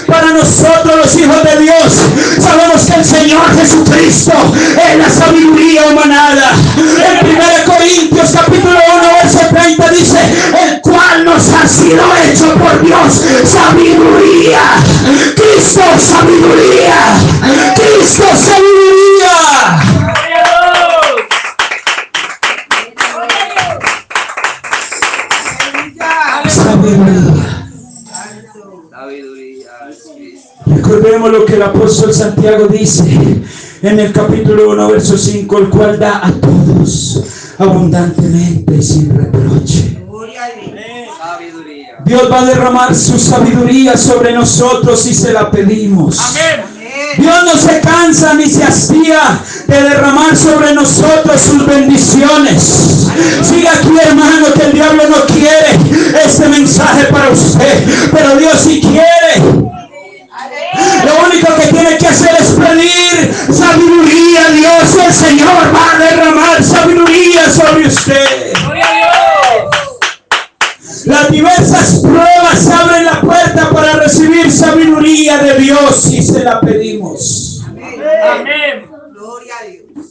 Para nosotros los hijos de Dios, sabemos que el Señor Jesucristo es la sabiduría humanada. En 1 Corintios capítulo 1 verso 30 dice: el cual nos ha sido hecho por Dios sabiduría. Cristo sabiduría. Cristo sabiduría. Sabiduría. Recordemos lo que el apóstol Santiago dice en el capítulo 1 verso 5, el cual da a todos abundantemente y sin reproche. Dios va a derramar su sabiduría sobre nosotros si se la pedimos. Dios no se cansa ni se hastía de derramar sobre nosotros sus bendiciones. Siga aquí, hermano, que el diablo no quiere este mensaje para usted, pero Dios sí quiere. Lo único que tiene que hacer es pedir sabiduría a Dios, y el Señor va a derramar sabiduría sobre usted. Las diversas pruebas abren la puerta para recibir sabiduría de Dios si se la pedimos. Amén. Gloria a Dios.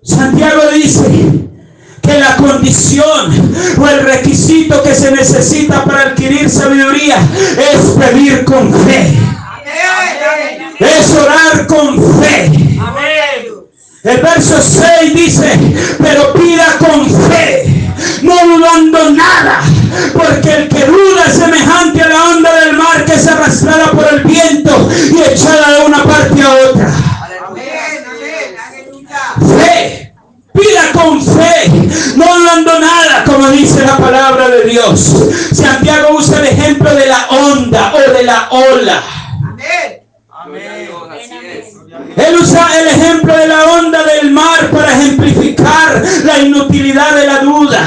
Santiago dice que la condición o el requisito que se necesita para adquirir sabiduría es pedir con fe. Es orar con fe. El verso 6 dice: pero pida con fe, no dudando nada, porque el que duda es semejante a la onda del mar que es arrastrada por el viento y echada de una parte a otra. Fe, pida con fe, no dudando nada, como dice la palabra de Dios. Santiago usa el ejemplo de la onda o de la ola. Él usa el ejemplo de la onda del mar para ejemplificar la inutilidad de la duda,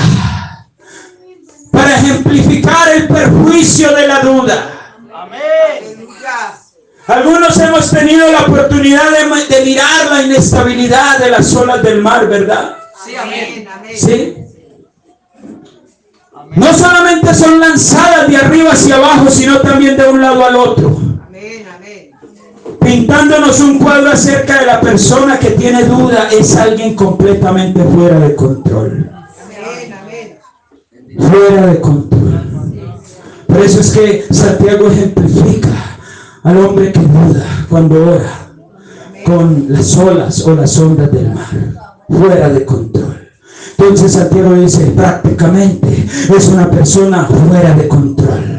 para ejemplificar el perjuicio de la duda. Algunos hemos tenido la oportunidad de mirar la inestabilidad de las olas del mar, ¿verdad? Sí, amén. ¿Sí? No solamente son lanzadas de arriba hacia abajo, sino también de un lado al otro, pintándonos un cuadro acerca de la persona que tiene duda. Es alguien completamente fuera de control. Fuera de control. Por eso es que Santiago ejemplifica al hombre que duda cuando ora con las olas o las ondas del mar, fuera de control. Entonces Santiago dice, prácticamente es una persona fuera de control.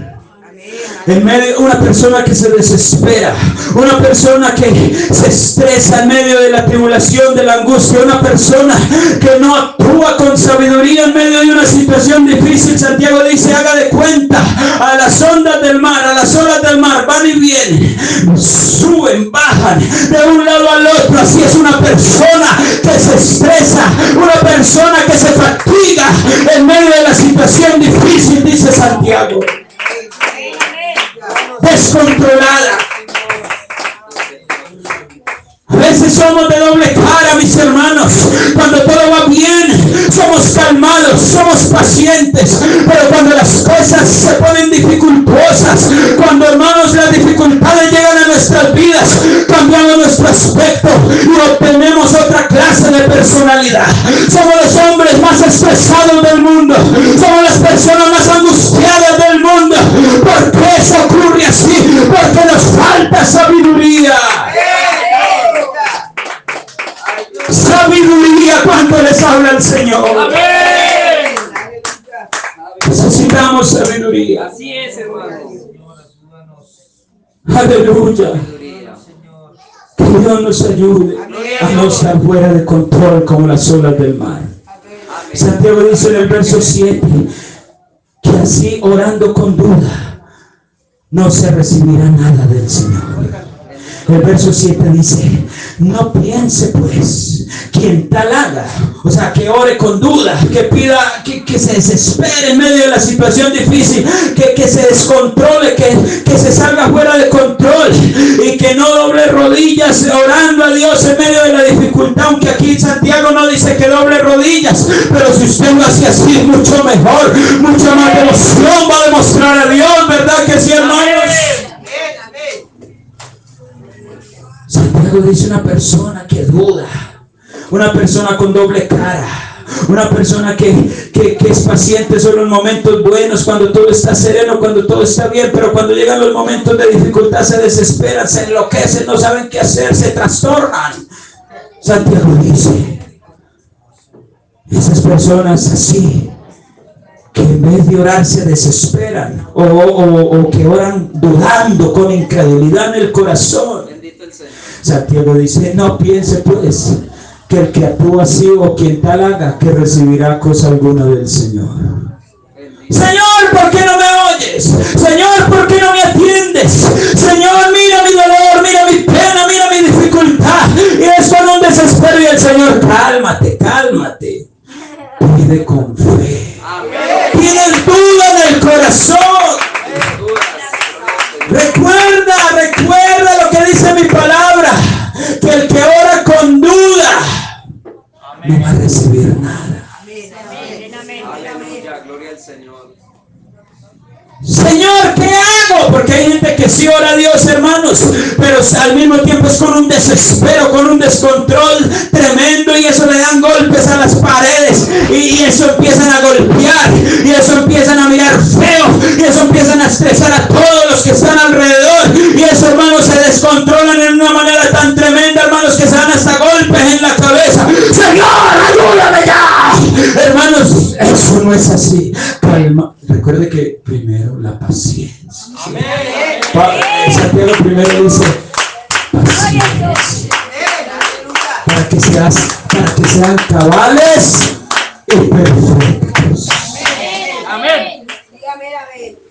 En medio, una persona que se desespera, una persona que se estresa en medio de la tribulación, de la angustia, una persona que no actúa con sabiduría en medio de una situación difícil. Santiago dice, haga de cuenta a las ondas del mar, a las olas del mar, van y vienen, suben, bajan de un lado al otro. Así es una persona que se estresa, una persona que se fatiga en medio de la situación difícil, dice Santiago. Descontrolada. A veces somos de doble cara, mis hermanos. Cuando todo va bien, somos calmados, somos pacientes. Pero cuando las cosas se ponen dificultosas, cuando, hermanos, las dificultades llegan a nuestras vidas, cambiamos nuestro aspecto y obtenemos otra clase de personalidad. Somos los hombres más estresados del mundo. Somos las personas más angustiadas del mundo. ¿Por qué eso ocurre así? Porque nos falta sabiduría. Sabiduría cuando les habla el Señor. Amén. Necesitamos sabiduría. Así es, hermano. Aleluya. Que Dios nos ayude a no estar fuera de control como las olas del mar. Santiago dice en el verso 7 que así, orando con duda, no se recibirá nada del Señor. El verso 7 dice: no piense pues quien tal haga, o sea, que ore con duda, que pida, que se desespere en medio de la situación difícil, que se descontrole, que se salga fuera de control y que no doble rodillas orando a Dios en medio de la dificultad. Aunque aquí Santiago no dice que doble rodillas, pero si usted lo hace así, mucho mejor, mucha más devoción va a demostrar a Dios, ¿verdad que sí, hermanos? Santiago dice: una persona que duda, una persona con doble cara, una persona que es paciente solo en momentos buenos, cuando todo está sereno, cuando todo está bien, pero cuando llegan los momentos de dificultad se desesperan, se enloquecen, no saben qué hacer, se trastornan. Santiago dice: esas personas así, que en vez de orar se desesperan, o que oran dudando, con incredulidad en el corazón. Santiago dice: no piense pues que el que actúa así o quien tal haga, que recibirá cosa alguna del Señor. Señor, ¿por qué no me oyes? Señor, ¿por qué no me atiendes? Señor, mira mi dolor, mira mi pena, mira mi dificultad. Y es con un desespero, y el Señor: cálmate, cálmate. Pide con fe. Tienes duda en el corazón. Recuerda lo que dice mi palabra, que el que ora con duda no va a recibir nada. Aleluya, gloria al Señor. Señor, ¿qué hago? Porque hay gente que sí ora a Dios, hermanos, pero al mismo tiempo es con un desespero, con un descontrol tremendo, y eso le dan golpes a las paredes, y eso empiezan a golpear, y eso empiezan a mirar feo, y eso empiezan a estresar a todos los que están alrededor, y eso, hermanos, se descontrolan en una manera tan tremenda, hermanos, que se dan hasta golpes en la cabeza. Señor, ayúdame ya. Hermanos, eso no es así. Calma. Recuerde que primero la paciencia. Amén. Santiago primero dice: paciencia, para que sean cabales y perfectos. Amén.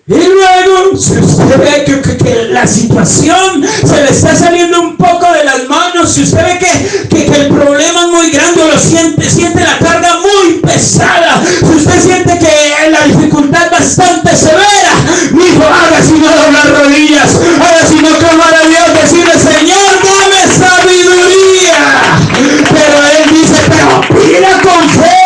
Y luego, si usted ve que la situación se le está saliendo un poco de las manos, si usted ve que el problema es muy grande, o lo siente la carga muy pesada, si usted siente que la dificultad es bastante severa, dijo: haga sino doblar rodillas, haga sino clamar a Dios, decirle: Señor, dame sabiduría. Pero él dice: pero pida con fe,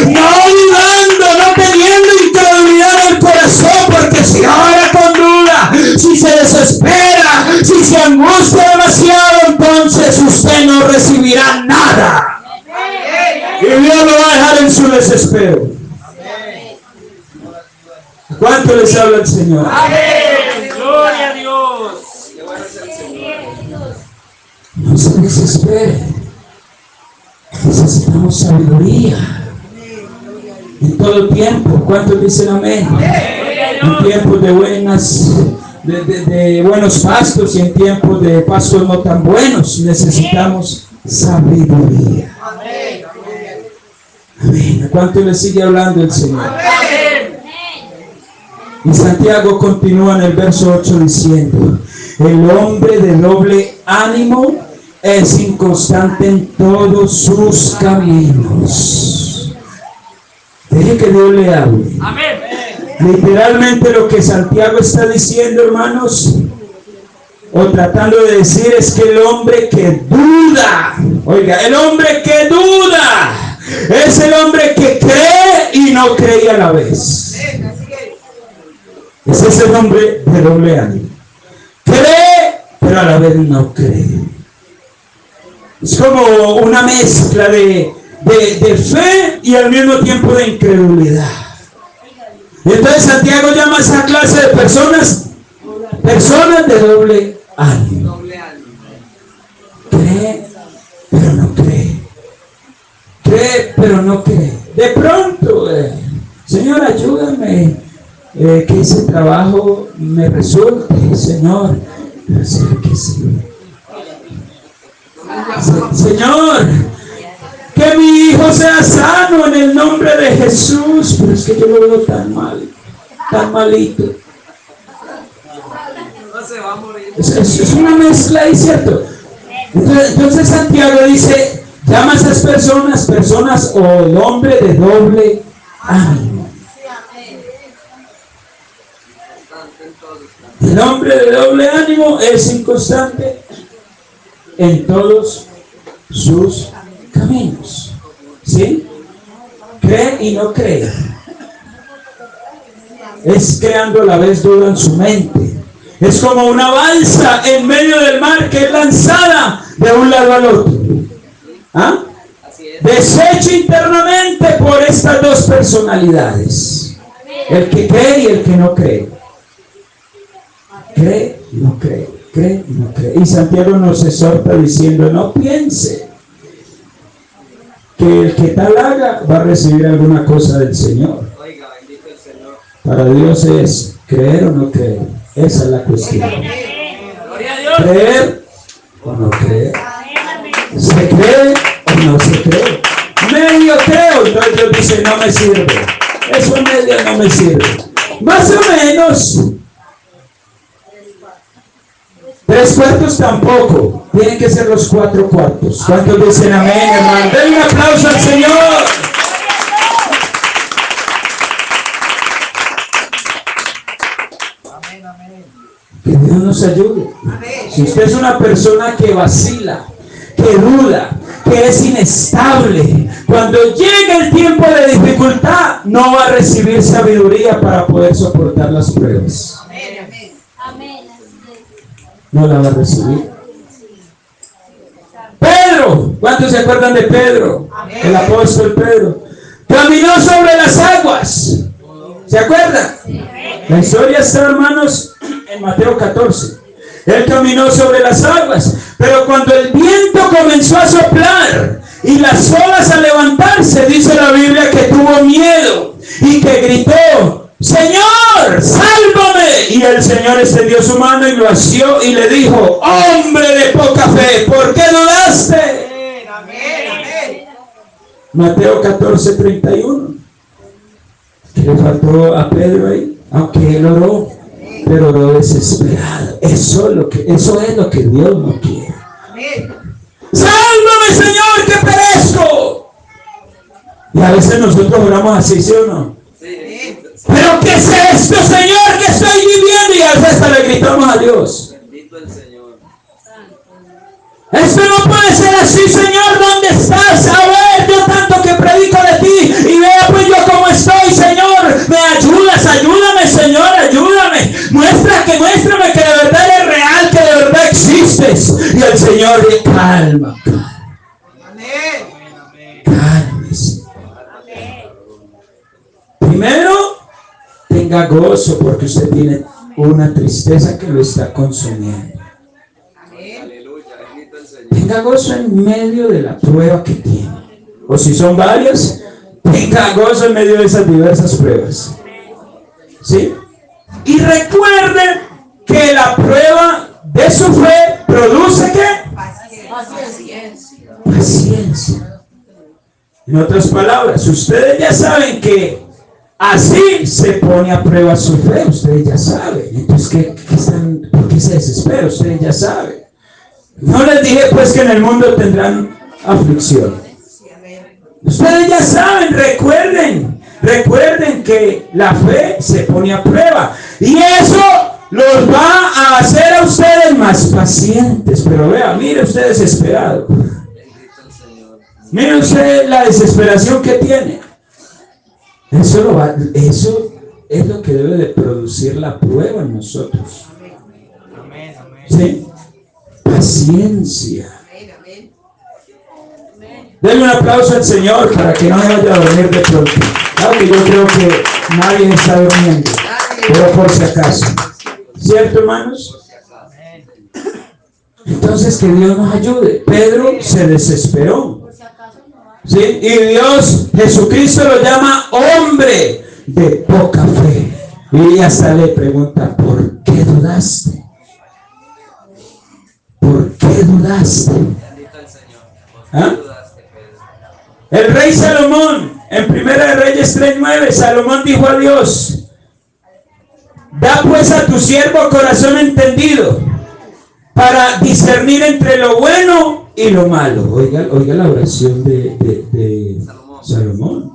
no dudando, no teniendo incredulidad en el corazón, porque si ora con duda, si se desespera, si se angustia demasiado, entonces usted no recibirá nada. Y Dios lo va a dejar en su desespero. ¿Cuánto les habla el Señor? Amén. Gloria a Dios. No se desespere. Necesitamos sabiduría en todo tiempo. ¿Cuántos dicen amén? En tiempos de buenos pastos, y en tiempos de pastos no tan buenos, necesitamos sabiduría. Amén. ¿Cuánto le sigue hablando el Señor? Y Santiago continúa en el verso 8 diciendo: el hombre de doble ánimo es inconstante en todos sus caminos. Deje que Dios le hable. Amén. Literalmente lo que Santiago está diciendo, hermanos, o tratando de decir, es que el hombre que duda, oiga, el hombre que duda es el hombre que cree y no cree a la vez. Ese es el hombre de doble ánimo. Cree, pero a la vez no cree. Es como una mezcla de fe y al mismo tiempo de incredulidad. Y entonces Santiago llama a esa clase de personas de doble ánimo. Cree, pero no cree. Cree, pero no cree. De pronto, Señor, ayúdame, que ese trabajo me resulte, Señor. Pero será que sí. Señor, que mi hijo sea sano en el nombre de Jesús. Pero es que yo lo veo tan mal, tan malito. No se va. Es una mezcla ahí, ¿cierto? Entonces Santiago dice, llama a esas personas o el hombre de doble ánimo. El hombre de doble ánimo es inconstante en todos sus caminos. ¿Sí? Cree y no cree. Es creando a la vez duda en su mente. Es como una balsa en medio del mar que es lanzada de un lado al otro. ¿Ah? Deshecho internamente por estas dos personalidades. El que cree y el que no cree. Cree y no cree. Cree y no cree. Y Santiago nos exhorta diciendo, no piense que el que tal haga va a recibir alguna cosa del Señor. Para Dios es creer o no creer. Esa es la cuestión. Creer o no creer. ¿Se cree o no se cree? Medio creo. Entonces Dios dice, no me sirve. Eso medio no me sirve. Más o menos. 3/4 tampoco. Tienen que ser los 4/4. ¿Cuántos dicen amén, hermano? Denle un aplauso al Señor. Que Dios nos ayude. Si usted es una persona que vacila, que duda, que es inestable, cuando llegue el tiempo de dificultad, no va a recibir sabiduría para poder soportar las pruebas. No la va a recibir. Pedro, ¿cuántos se acuerdan de Pedro? El apóstol Pedro. Caminó sobre las aguas. ¿Se acuerdan? La historia está, hermanos, en Mateo 14. Él caminó sobre las aguas, pero cuando el viento comenzó a soplar y las olas a levantarse, dice la Biblia que tuvo miedo y que gritó, Señor, sálvame. Y el Señor extendió su mano y lo asió y le dijo, hombre de poca fe, ¿por qué dudaste? Mateo 14:31. ¿Qué le faltó a Pedro ahí? Aunque él oró, pero oró desesperado. Eso es lo que Dios no quiere. ¡Sálvame, Señor, que perezco! Y a veces nosotros oramos así, ¿sí o no? Sí. ¿Pero qué es esto, Señor, que estoy viviendo? Y a veces hasta le gritamos a Dios. Bendito el Señor. Esto no puede ser así, Señor, ¿dónde estás? A ver, yo tanto que predico de ti y vea pues yo cómo estoy, Señor. Me ayudas, ayúdame, Señor, ayúdame. Muéstrame que de verdad eres real, que de verdad existes. Y el Señor dice, calma. Cálmese. Primero, tenga gozo porque usted tiene una tristeza que lo está consumiendo. Tenga gozo en medio de la prueba que tiene. O si son varias, tenga gozo en medio de esas diversas pruebas. ¿Sí? Y recuerden que la prueba de su fe produce ¿qué? Paciencia. En otras palabras, ustedes ya saben que así se pone a prueba su fe. Ustedes ya saben. Entonces, ¿por qué se desespera? Ustedes ya saben. No les dije pues que en el mundo tendrán aflicción. Ustedes ya saben, recuerden que la fe se pone a prueba. Y eso los va a hacer a ustedes más pacientes. Pero vea, mire usted desesperado. Mire usted la desesperación que tiene. Eso es lo que debe de producir la prueba en nosotros. ¿Sí? Paciencia. Denle un aplauso al Señor para que no me vaya a dormir de pronto. Aunque yo creo que nadie está durmiendo, pero por si acaso. ¿Cierto, hermanos? Entonces que Dios nos ayude. Pedro se desesperó. ¿Sí? Y Dios, Jesucristo lo llama hombre de poca fe. Y hasta le pregunta, ¿por qué dudaste? ¿Por qué dudaste? ¿Ah? El rey Salomón, en 1 Reyes 3:9, Salomón dijo a Dios, Da pues a tu siervo corazón entendido para discernir entre lo bueno y lo malo. Oiga la oración de Salomón.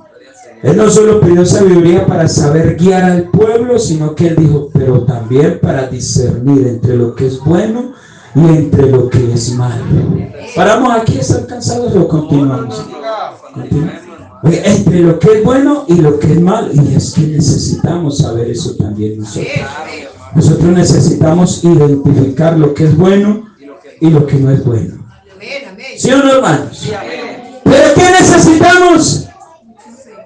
Él no solo pidió sabiduría para saber guiar al pueblo, sino que él dijo, pero también para discernir entre lo que es bueno y entre lo que es malo. ¿Paramos aquí? ¿Están cansados o continuamos? Oiga, entre lo que es bueno y lo que es malo. Y es que necesitamos saber eso también nosotros. Nosotros necesitamos identificar lo que es bueno y lo que no es bueno. ¿Sí o no, hermanos? ¿Pero qué necesitamos?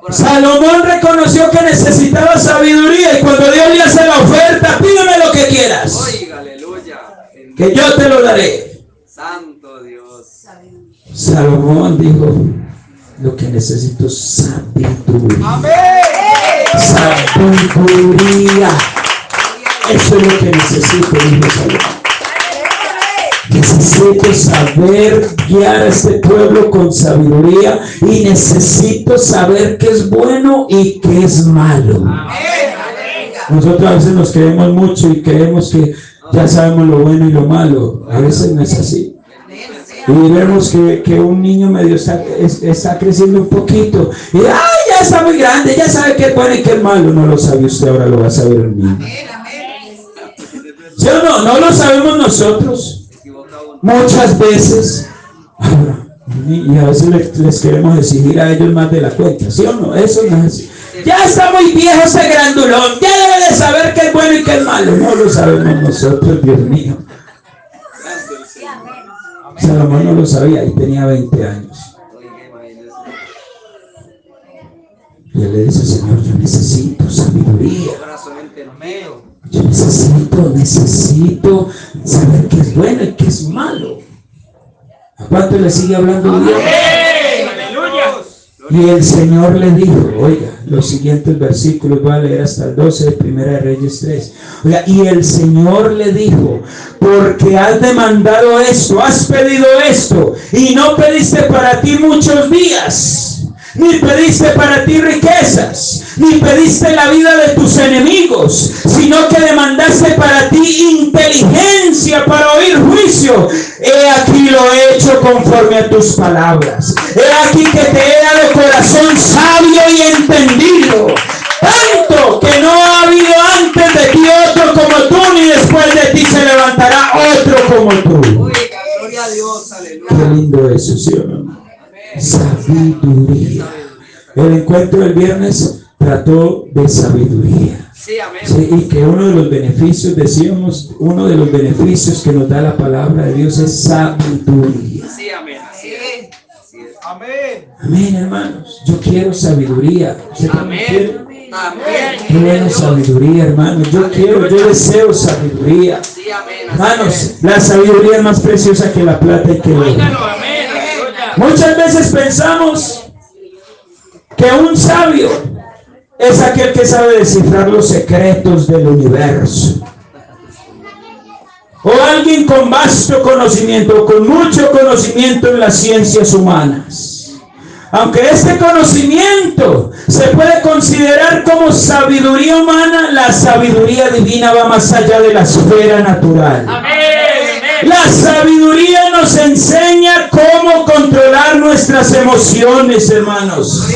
Salomón reconoció que necesitaba sabiduría, y cuando Dios le hace la oferta, pídeme lo que quieras, que yo te lo daré. Santo Dios. Salomón dijo, lo que necesito es sabiduría. Sabiduría. Eso es lo que necesito, dijo Salomón. Necesito saber guiar a este pueblo con sabiduría, y necesito saber qué es bueno y qué es malo. Nosotros a veces nos creemos mucho y creemos que ya sabemos lo bueno y lo malo. A veces no es así. Y vemos que un niño medio está creciendo un poquito y ya está muy grande, ya sabe qué es bueno y qué es malo. No lo sabe usted, ahora lo va a saber el niño. ¿Sí o no? No lo sabemos nosotros. Muchas veces, y a veces les queremos exigir a ellos más de la cuenta, ¿sí o no? Eso no es así. Ya está muy viejo ese grandulón, ya debe de saber qué es bueno y qué es malo. No lo sabemos nosotros, Dios mío. Salomón no lo sabía y tenía 20 años. Y él le dice, Señor, yo necesito sabiduría. Yo necesito saber qué es bueno y qué es malo. ¿A cuánto le sigue hablando Dios? Y el Señor le dijo, oiga, los siguientes versículos, voy a leer hasta el 12 de Primera de Reyes 3. Oiga, y el Señor le dijo, porque has demandado esto, has pedido esto, y no pediste para ti muchos días, ni pediste para ti riquezas, ni pediste la vida de tus enemigos, sino que demandaste para ti inteligencia para oír juicio. He aquí lo he hecho conforme a tus palabras. He aquí que te he dado corazón sabio y entendido, tanto que no ha habido antes de ti otro como tú, ni después de ti se levantará otro como tú. Gloria a Dios, aleluya. Qué lindo eso, ¿sí o no? Sabiduría. El encuentro del viernes trató de sabiduría. Sí, amén. Sí, y que uno de los beneficios, decíamos, uno de los beneficios que nos da la palabra de Dios es sabiduría. Sí, amén. Así es. Así es. Amén. Amén, hermanos. Yo quiero sabiduría. ¿Usted también quiere? Amén. Quiero sabiduría, hermanos. Yo deseo sabiduría. Sí, amén. Hermanos, la sabiduría es más preciosa que la plata y que el oro. Amén. Muchas veces pensamos que un sabio es aquel que sabe descifrar los secretos del universo, o alguien con vasto conocimiento, con mucho conocimiento en las ciencias humanas. Aunque este conocimiento se puede considerar como sabiduría humana, la sabiduría divina va más allá de la esfera natural. La sabiduría nos enseña cómo controlar nuestras emociones, hermanos.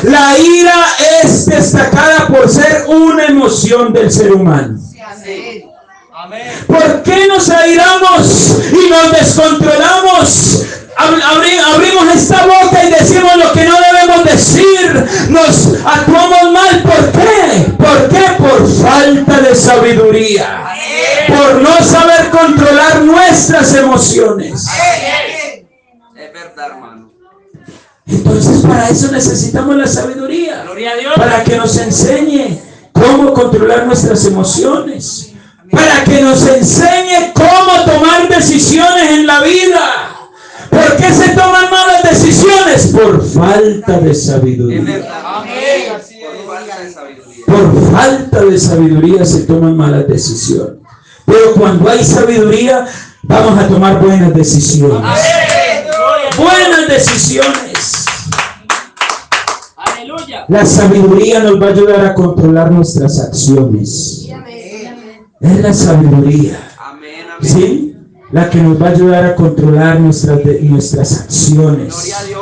La ira es destacada por ser una emoción del ser humano. ¿Por qué nos airamos y nos descontrolamos? Abrimos esta boca y decimos lo que no debemos decir. Nos actuamos mal. ¿Por qué? ¿Por qué? Por falta de sabiduría. Por no saber controlar nuestras emociones. Es verdad, hermano. Entonces para eso necesitamos la sabiduría. Gloria a Dios. Para que nos enseñe cómo controlar nuestras emociones. Para que nos enseñe cómo tomar decisiones en la vida. ¿Por qué se toman malas decisiones? Por falta de sabiduría. Es verdad. Amén. Por falta de sabiduría. Por falta de sabiduría se toman malas decisiones. Pero cuando hay sabiduría, vamos a tomar buenas decisiones. Amén. Buenas decisiones. Aleluya. La sabiduría nos va a ayudar a controlar nuestras acciones. Es la sabiduría. Amén, amén. ¿Sí? La que nos va a ayudar a controlar nuestras acciones. Gloria a Dios.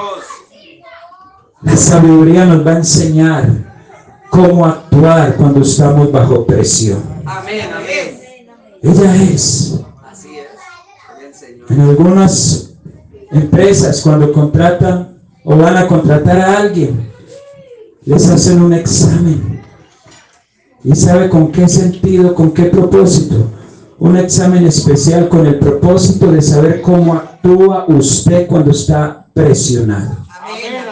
La sabiduría nos va a enseñar cómo actuar cuando estamos bajo presión. Amén, amén. Ella es. Así es. Gloria al Señor. En algunas empresas, cuando contratan o van a contratar a alguien, les hacen un examen. ¿Y sabe con qué sentido, con qué propósito? Un examen especial con el propósito de saber cómo actúa usted cuando está presionado. Amén, amén.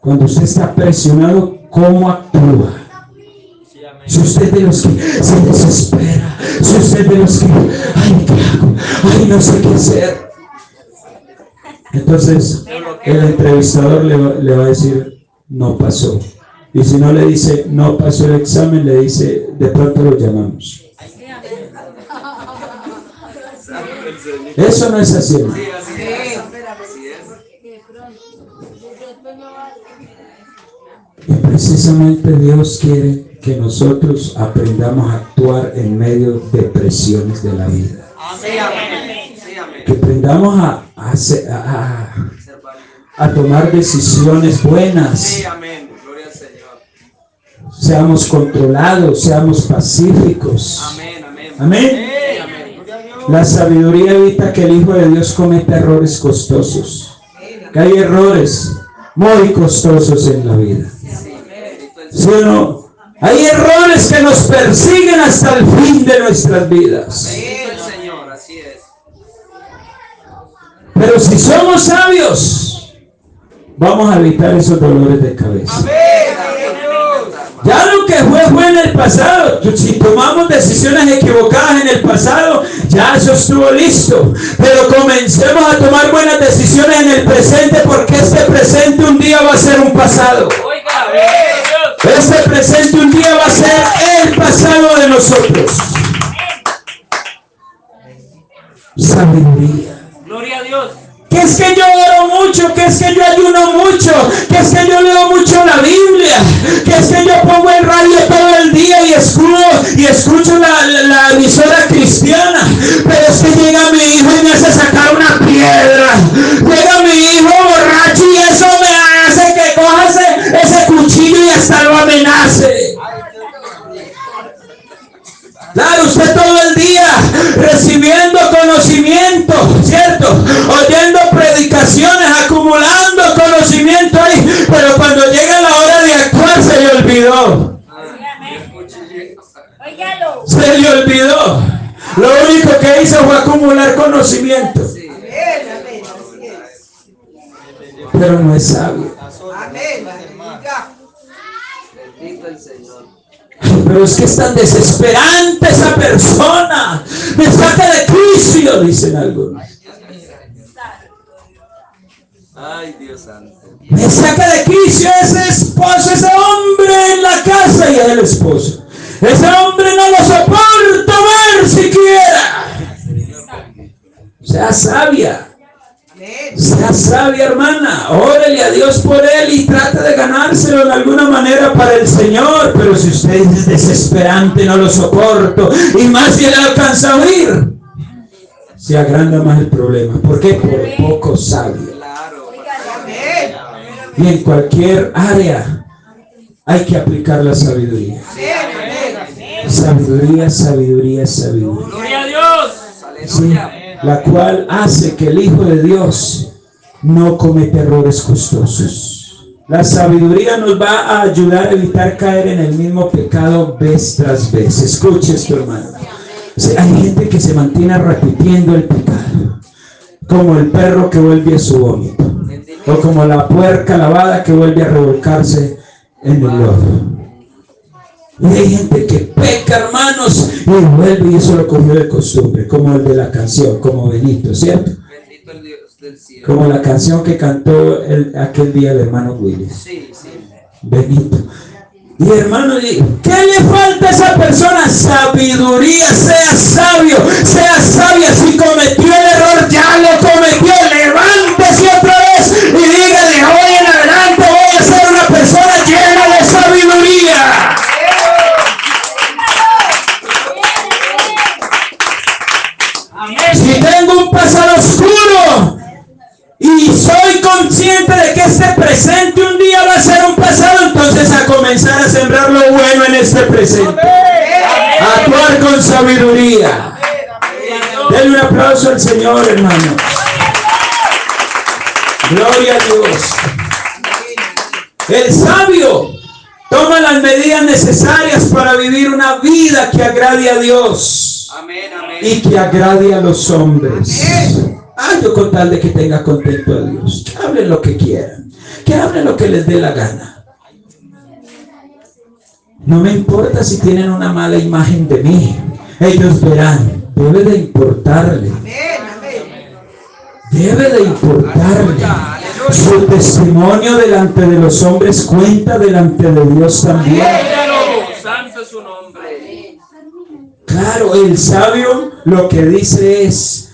Cuando usted está presionado, ¿cómo actúa? Si usted es de los que se desespera, si usted es de los que, ay, ¿qué hago? Ay, no sé qué hacer. Entonces, el entrevistador le va a decir, no pasó. Y si no le dice, no pasó el examen, le dice, de pronto lo llamamos. Eso no es así, hermano. Sí, así es. Así es. Y precisamente Dios quiere que nosotros aprendamos a actuar en medio de presiones de la vida. Sí, amén. Sí, amén. Que aprendamos a tomar decisiones buenas. Sí, amén. Gloria al Señor. Seamos controlados, seamos pacíficos. Amén, amén. Amén. Sí, amén. La sabiduría evita que el Hijo de Dios cometa errores costosos. Que hay errores muy costosos en la vida. Sí, bendito el ¿Sí o no? Hay errores que nos persiguen hasta el fin de nuestras vidas. Bendito el Señor, así es. Pero si somos sabios, vamos a evitar esos dolores de cabeza. Amén. Ya lo que fue en el pasado. Si tomamos decisiones equivocadas en el pasado, ya eso estuvo listo. Pero comencemos a tomar buenas decisiones en el presente, porque este presente un día va a ser un pasado. Este presente un día va a ser el pasado de nosotros. Sabiduría. Gloria a Dios. Que es que yo oro mucho, que es que yo ayuno mucho, que es que yo leo mucho la Biblia, que es que yo pongo el radio todo el día y escucho la emisora cristiana, pero es que llega mi hijo y me hace sacar una piedra, llega mi hijo borracho y eso me hace que coja ese cuchillo y hasta lo amenace. Claro, usted todo el día recibiendo conocimiento, ¿cierto? Oyendo predicaciones, acumulando conocimiento ahí, pero cuando llega la hora de actuar se le olvidó. Se le olvidó. Lo único que hizo fue acumular conocimiento. Pero no es sabio. Bendito el Señor. Pero es que es tan desesperante esa persona, me saca de quicio, dicen algunos. Ay, Dios santo. Me saca de quicio ese esposo, ese hombre en la casa, y es el esposo. Ese hombre no lo soporto ver siquiera. Sea sabia. Sea sabia, hermana. Órale a Dios por él y trate de ganárselo de alguna manera para el Señor. Pero si usted es desesperante, no lo soporto, y más si le alcanza a oír, se agranda más el problema. ¿Por qué? Por poco sabio. Claro. Y en cualquier área hay que aplicar la sabiduría. Sabiduría, sabiduría, sabiduría. Gloria a Dios. Sí, Aleluya. la cual hace que el Hijo de Dios no cometa errores costosos. La sabiduría nos va a ayudar a evitar caer en el mismo pecado vez tras vez. Escuche esto, hermano. Sí, hay gente que se mantiene repitiendo el pecado, como el perro que vuelve a su vómito, o como la puerca lavada que vuelve a revolcarse en el lodo. Y hay gente que peca, hermanos, y vuelve, y eso lo cogió de costumbre, como el de la canción, como Benito, ¿cierto? Bendito el Dios del cielo. Como la canción que cantó aquel día el hermano Willis. Sí, sí. Benito. Y hermano, ¿qué le falta a esa persona? Sabiduría. Sea sabio, sea sabia. Si cometió el error, ya lo cometió. Levántese otra vez y diga: de hoy en adelante voy a ser una persona llena de sabiduría. este presente un día va a ser un pasado, entonces a comenzar a sembrar lo bueno en este presente. A actuar con sabiduría. Denle un aplauso al Señor, hermano. Gloria a Dios. El sabio toma las medidas necesarias para vivir una vida que agrade a Dios. Amén, amén. Y que agrade a los hombres. Yo con tal de que tenga contento a Dios. Que hablen lo que quieran. Que hablen lo que les dé la gana. No me importa si tienen una mala imagen de mí. Ellos verán. Debe de importarle. Debe de importarle. Su testimonio delante de los hombres cuenta delante de Dios también. Santo es su nombre. Claro, el sabio lo que dice es,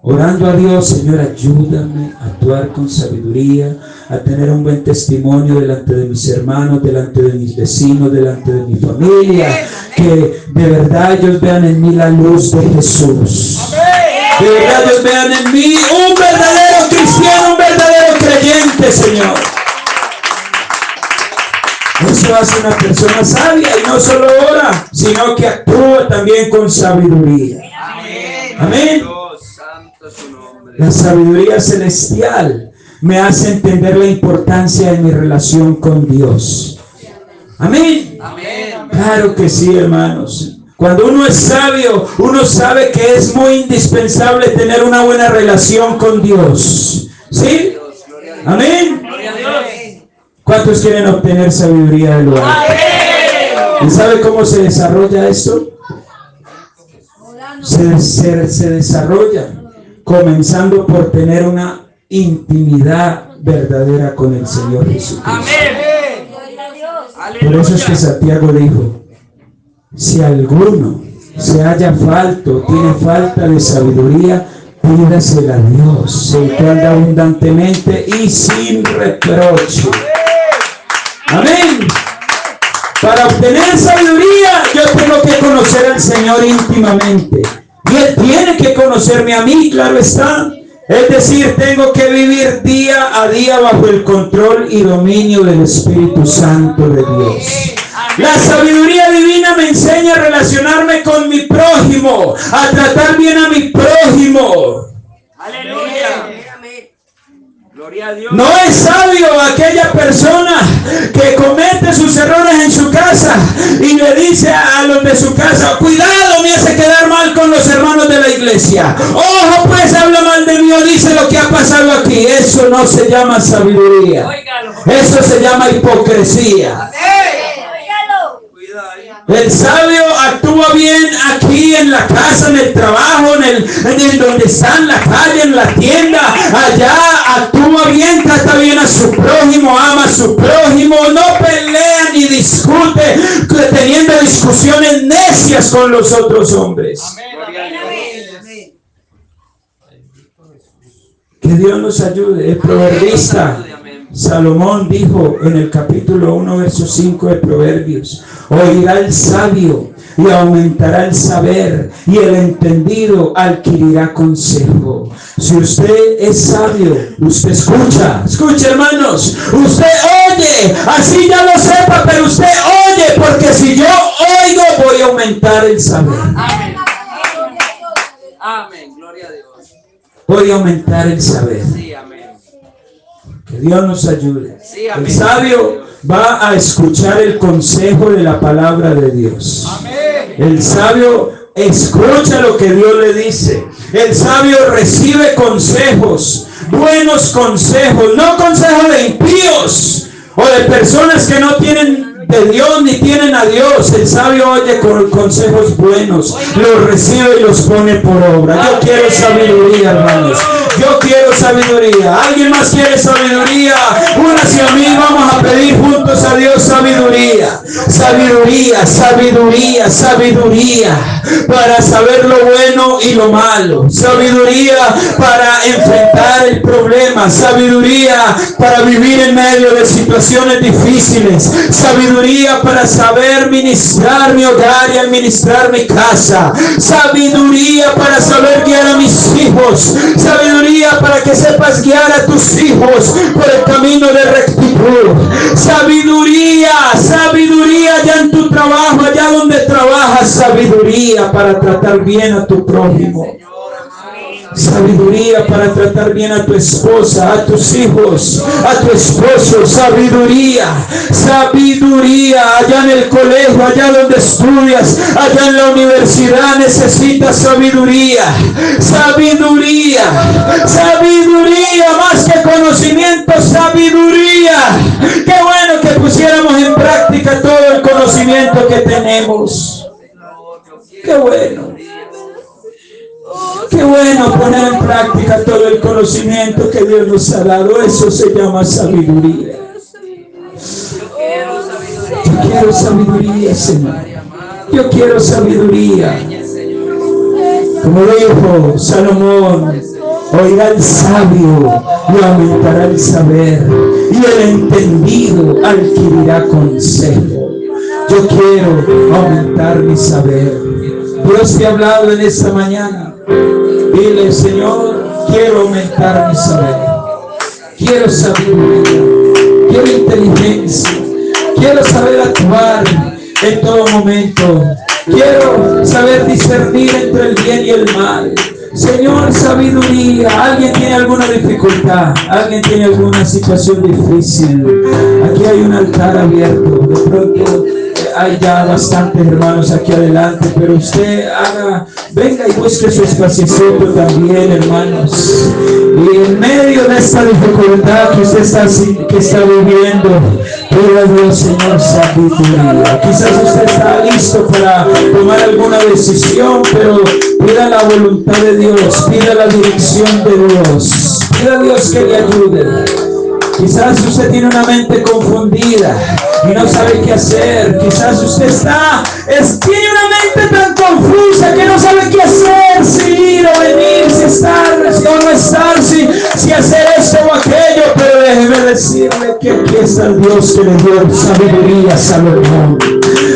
orando a Dios: Señor, ayúdame a actuar con sabiduría, a tener un buen testimonio delante de mis hermanos, delante de mis vecinos, delante de mi familia, que de verdad ellos vean en mí la luz de Jesús. De verdad ellos vean en mí un verdadero cristiano, un verdadero creyente, Señor. Eso hace una persona sabia, y no solo ora, sino que actúa también con sabiduría. Amén. La sabiduría celestial me hace entender la importancia de mi relación con Dios. Amén. Claro que sí, hermanos. Cuando uno es sabio, uno sabe que es muy indispensable tener una buena relación con Dios. ¿Sí? Amén. ¿Cuántos quieren obtener sabiduría del lugar? ¿Y sabe cómo se desarrolla esto? Se desarrolla comenzando por tener una intimidad verdadera con el Señor Jesucristo. Por eso es que Santiago dijo: si alguno se halla falto, tiene falta de sabiduría, pídasela a Dios, el cual da abundantemente y sin reproche. Amén. Para obtener sabiduría, yo tengo que conocer al Señor íntimamente. Y Él tiene que conocerme a mí, claro está. Es decir, tengo que vivir día a día bajo el control y dominio del Espíritu Santo de Dios. La sabiduría divina me enseña a relacionarme con mi prójimo, a tratar bien a mi prójimo. Aleluya. Gloria a Dios. No es sabio aquella persona que comete sus errores en su casa y le dice a los de su casa: cuidado, me hace quedar mal con los hermanos de la iglesia. Ojo, pues, habla mal de mí o dice lo que ha pasado aquí. Eso no se llama sabiduría. Eso se llama hipocresía. El sabio actúa bien aquí en la casa, en el trabajo, en donde está, en la calle, en la tienda. Allá actúa bien, trata bien a su prójimo, ama a su prójimo, no pelea ni discute, teniendo discusiones necias con los otros hombres. Que Dios nos ayude. El proverbista Salomón dijo en el capítulo 1, verso 5 de Proverbios: oirá el sabio y aumentará el saber, y el entendido adquirirá consejo. Si usted es sabio, usted escucha, hermanos, usted oye, así ya lo sepa, pero usted oye, porque si yo oigo voy a aumentar el saber. Amén. Amén. Gloria a Dios. Voy a aumentar el saber. Sí, amén. Que Dios nos ayude. Sí, amén. El sabio va a escuchar el consejo de la palabra de Dios. Amén. El sabio escucha lo que Dios le dice. El sabio recibe consejos, buenos consejos, no consejos de impíos o de personas que no tienen de Dios ni tienen a Dios. El sabio oye con consejos buenos, los recibe y los pone por obra. Yo quiero sabiduría, hermanos. Yo quiero sabiduría. ¿Alguien más quiere sabiduría? Únase a mí, vamos a pedir juntos a Dios sabiduría. sabiduría, sabiduría, sabiduría para saber lo bueno y lo malo, sabiduría para enfrentar el problema, sabiduría para vivir en medio de situaciones difíciles, sabiduría para saber ministrar mi hogar y administrar mi casa, sabiduría para saber guiar a mis hijos, sabiduría para que sepas guiar a tus hijos por el camino de rectitud, sabiduría, sabiduría allá en tu trabajo, allá donde trabajas, sabiduría para tratar bien a tu prójimo, sabiduría para tratar bien a tu esposa, a tus hijos, a tu esposo, sabiduría, sabiduría allá en el colegio, allá donde estudias, allá en la universidad necesitas sabiduría, sabiduría, sabiduría, más que conocimiento, sabiduría. Qué bueno que pusiéramos en práctica todo el conocimiento que tenemos. Qué bueno. Qué bueno poner en práctica todo el conocimiento que Dios nos ha dado. Eso se llama sabiduría. Yo quiero sabiduría, Señor. Yo quiero sabiduría. Como dijo Salomón, oirá el sabio y aumentará el saber, y el entendido adquirirá consejo. Yo quiero aumentar mi saber. Dios te ha hablado en esta mañana. Dile, Señor, quiero aumentar mi saber, quiero sabiduría, quiero inteligencia, quiero saber actuar en todo momento, quiero saber discernir entre el bien y el mal. Señor, sabiduría. Alguien tiene alguna dificultad, alguien tiene alguna situación difícil. Aquí hay un altar abierto. De pronto hay ya bastantes hermanos aquí adelante, pero usted venga y busque su espaciecito también, hermanos. Y en medio de esta dificultad que usted está viviendo, pida a Dios, Señor, sabiduría. Quizás usted está listo para tomar alguna decisión, pero pida la voluntad de Dios, pida la dirección de Dios, pida a Dios que le ayude. Quizás usted tiene una mente confundida y no sabe qué hacer. Quizás usted tiene una mente tan confusa que no sabe qué hacer, si ir o venir, si estar o no estar, si hacer esto o aquello. Pero déjeme decirle que aquí está el Dios que le dio sabiduría a Salomón.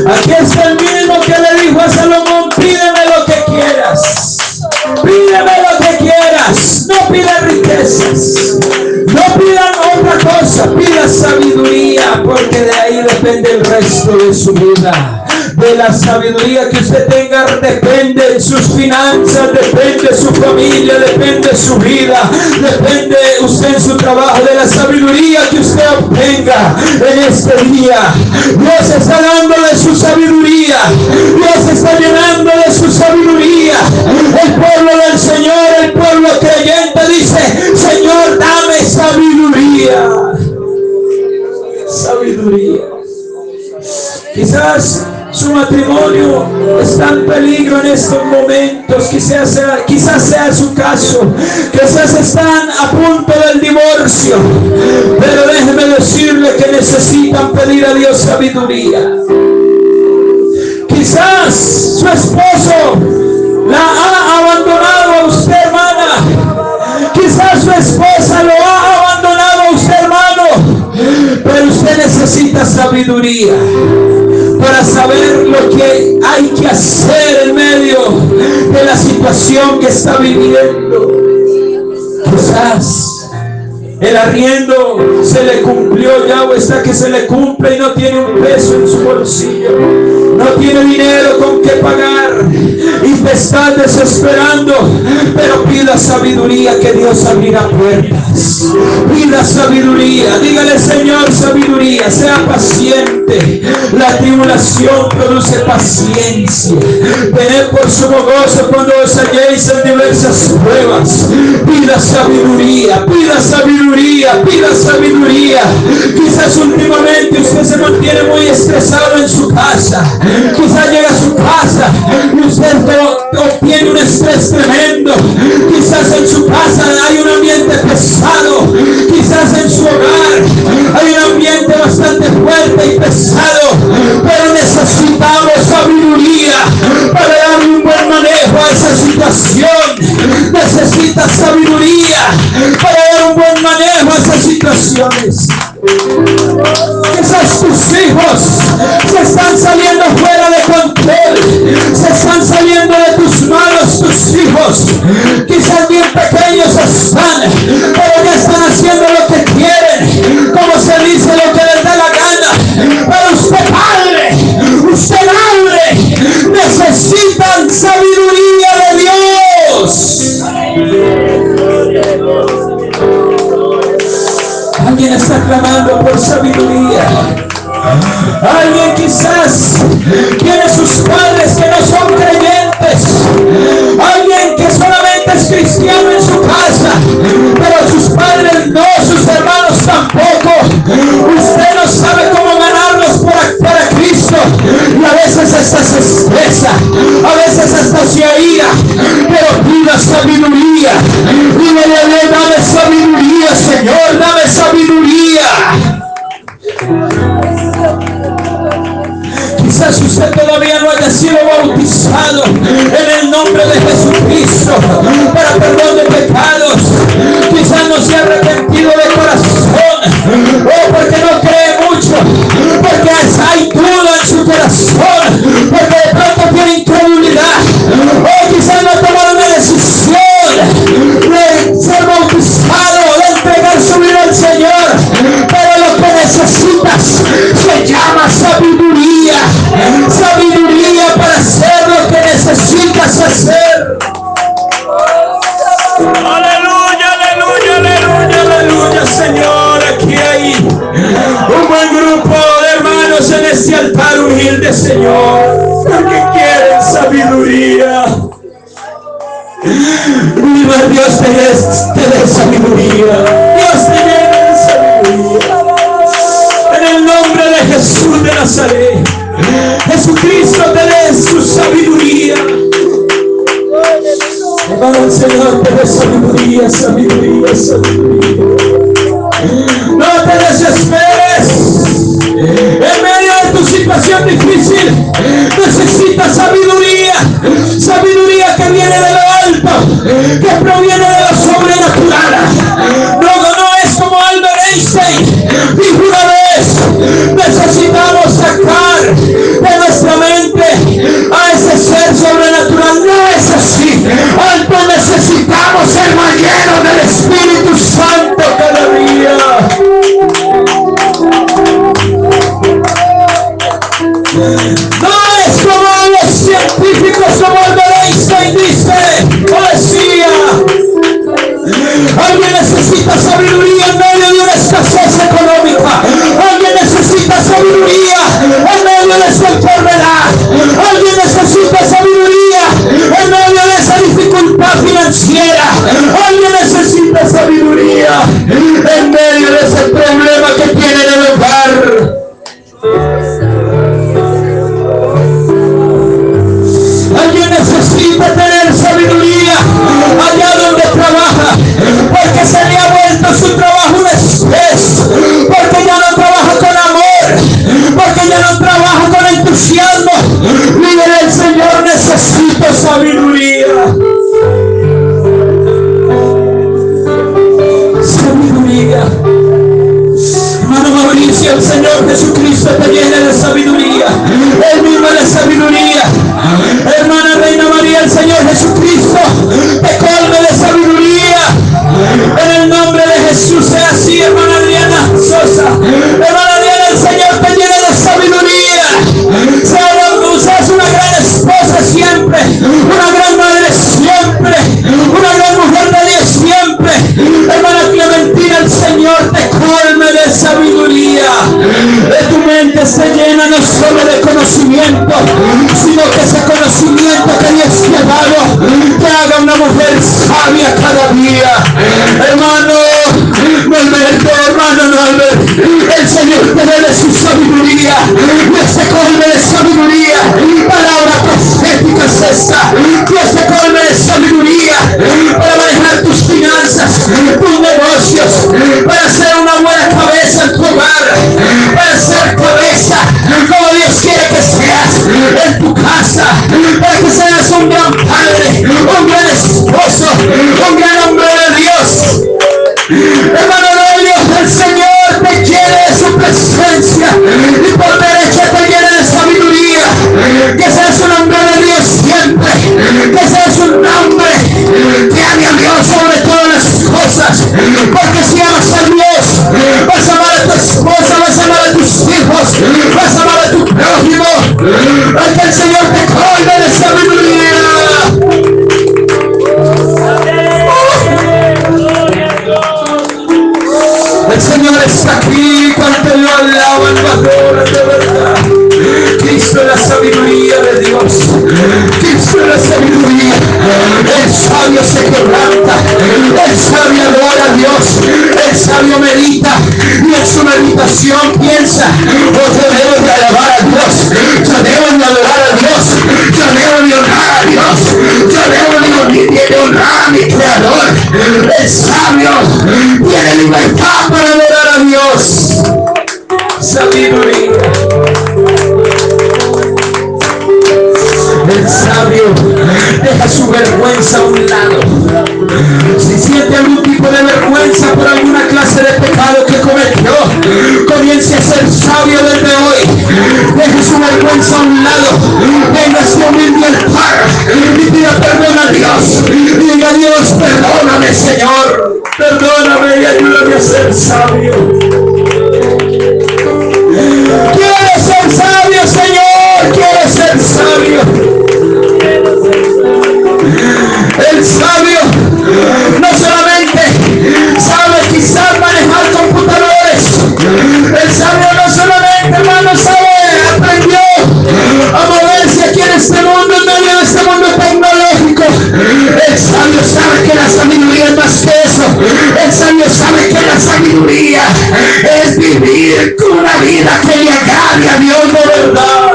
Aquí está el mismo que le dijo a Salomón: pídeme lo que quieras, pídeme lo que quieras, no pidas riquezas, no pidan otra cosa, pida sabiduría, porque de ahí depende el resto de su vida. De la sabiduría que usted tenga depende sus finanzas, depende su familia, depende su vida, depende usted en su trabajo. De la sabiduría que usted obtenga en este día, Dios está dándole su sabiduría, Dios está llenando de su sabiduría. El pueblo del Señor, el pueblo creyente dice: Señor, dame sabiduría. Sabiduría. Quizás su matrimonio está en peligro en estos momentos, quizás sea su caso, quizás están a punto del divorcio, pero déjeme decirle que necesitan pedir a Dios sabiduría. Quizás su esposo la ha abandonado a usted, hermana, quizás su esposa lo ha abandonado a usted, hermano, pero usted necesita sabiduría para saber lo que hay que hacer en medio de la situación que está viviendo. Quizás el arriendo se le cumplió ya, o está que se le cumple y no tiene un peso en su bolsillo, no tiene dinero con qué pagar y te estás desesperando. Pero pida sabiduría, que Dios abrirá puertas. Pida sabiduría, dígale: Señor, sabiduría. Sea paciente, la tribulación produce paciencia. Tened por sumo gozo cuando os halléis en diversas pruebas. Pida sabiduría, pida sabiduría, pida sabiduría. Quizás últimamente usted se mantiene muy estresado en su casa. Quizás llega a su casa y usted obtiene un estrés tremendo. Quizás en su casa hay un ambiente pesado. Quizás en su hogar hay un ambiente bastante fuerte y pesado. Pero situaciones. Quizás tus hijos se están saliendo fuera de control, se están saliendo de tus manos tus hijos. Quizás bien pequeños están, pero ya están haciendo lo que quieren, como se dice, lo que les da la gana. Pero usted madre, necesitan sabiduría de Dios. Alguien está clamando por sabiduría. Alguien quizás tiene sus padres que no son creyentes. Alguien que solamente es cristiano en su casa, pero sus padres no, sus hermanos tampoco. Usted no sabe cómo ganarlos para Cristo. Y a veces hasta se estresa, a veces hasta se aira, pero pida sabiduría. Dígale, dame sabiduría, Señor, dame sabiduría. Quizás usted todavía no haya sido bautizado en el nombre de Jesucristo para perdón de pecados. Quizás no se ha arrepentido de corazón, o porque no cree mucho, porque hay duda en su corazón, porque de pronto tiene incredulidad, o quizás no ha tomado una decisión de ser bautizado, de entregar su vida al Señor. Pero lo que necesitas se llama sabiduría. Sabiduría para hacer lo que necesitas hacer. Aleluya, aleluya, aleluya, aleluya, Señor. Aquí hay un buen grupo de hermanos en este altar humilde, Señor, porque quieren sabiduría. Viva Dios, te dé sabiduría. Dios te llene de sabiduría. En el nombre de Jesús de Nazaret, Jesucristo te dé su sabiduría. Hermano, el Señor te dé sabiduría, sabiduría, sabiduría. No te desesperes. En medio de tu situación difícil, necesitas sabiduría. Sabiduría que viene de lo alto, que proviene de lo sobrenatural. No es como Albert Einstein dijo una vez: necesitamos sacar de nuestra mente a ese ser sobrenatural. No es así. Alto, necesitamos ser más llenos del Espíritu Santo cada día. No es como los científicos, como Albert Einstein dice o decía. Alguien necesita sabiduría en medio de una escasez económica. Alguien necesita sabiduría en medio de su enfermedad. Alguien necesita sabiduría en medio de esa dificultad financiera. Alguien necesita sabiduría en medio de ese problema que tiene en el hogar. Alguien necesita tener sabiduría allá donde trabaja, porque se le ha vuelto su trabajo un estrés, porque ya no trabaja con amor, porque ya no trabaja con entusiasmo. Mire, el Señor, necesita sabiduría. Sabiduría. Hermano Mauricio, el Señor Jesucristo te llene de sabiduría. Él mismo es sabiduría. Hermana Reina María, el Señor Jesucristo te colme de sabiduría. En el nombre de Jesús sea así, hermana Adriana Sosa. Hermana Adriana, el Señor te llene de sabiduría. Seas una gran esposa siempre, una gran madre siempre, una gran mujer de Dios siempre. Hermana Clementina, el Señor te colme de sabiduría. De tu mente se llena no solo de conocimiento, sino que ese conocimiento que Dios te ha dado te haga una mujer sabia cada día. Hermano Norberto, hermano Norbert, el Señor te dé de su sabiduría. Dios te colme de sabiduría. Palabra profética es esta. Dios te colme de sabiduría para manejar tus finanzas, tus negocios, para ser una buena cabeza en tu hogar, para ser cabeza como Dios quiere que seas en tu casa, para que seas un gran padre, un gran esposo, un gran hombre de Dios. El sabio tiene libertad para adorar a Dios. Sabiduría. El sabio deja su vergüenza a un lado. Si siente algún tipo de vergüenza por alguna clase de pecado que cometió, comience a ser sabio desde hoy. Deje su vergüenza a un lado. Véngase humilde al Padre y pida perdón a Dios. Y diga: Dios, perdóname, Señor. Perdóname y ayúdame a ser sabio. Quiero ser sabio, Señor. Quiero ser sabio. El sabio no solamente sabe quizás manejar computadores. El sabio no solamente, hermano, aprendió a moverse aquí en este mundo, en medio de este mundo tecnológico. El sabio sabe que la sabiduría es más que eso. El sabio sabe que la sabiduría es vivir una vida que le agrade a Dios de verdad.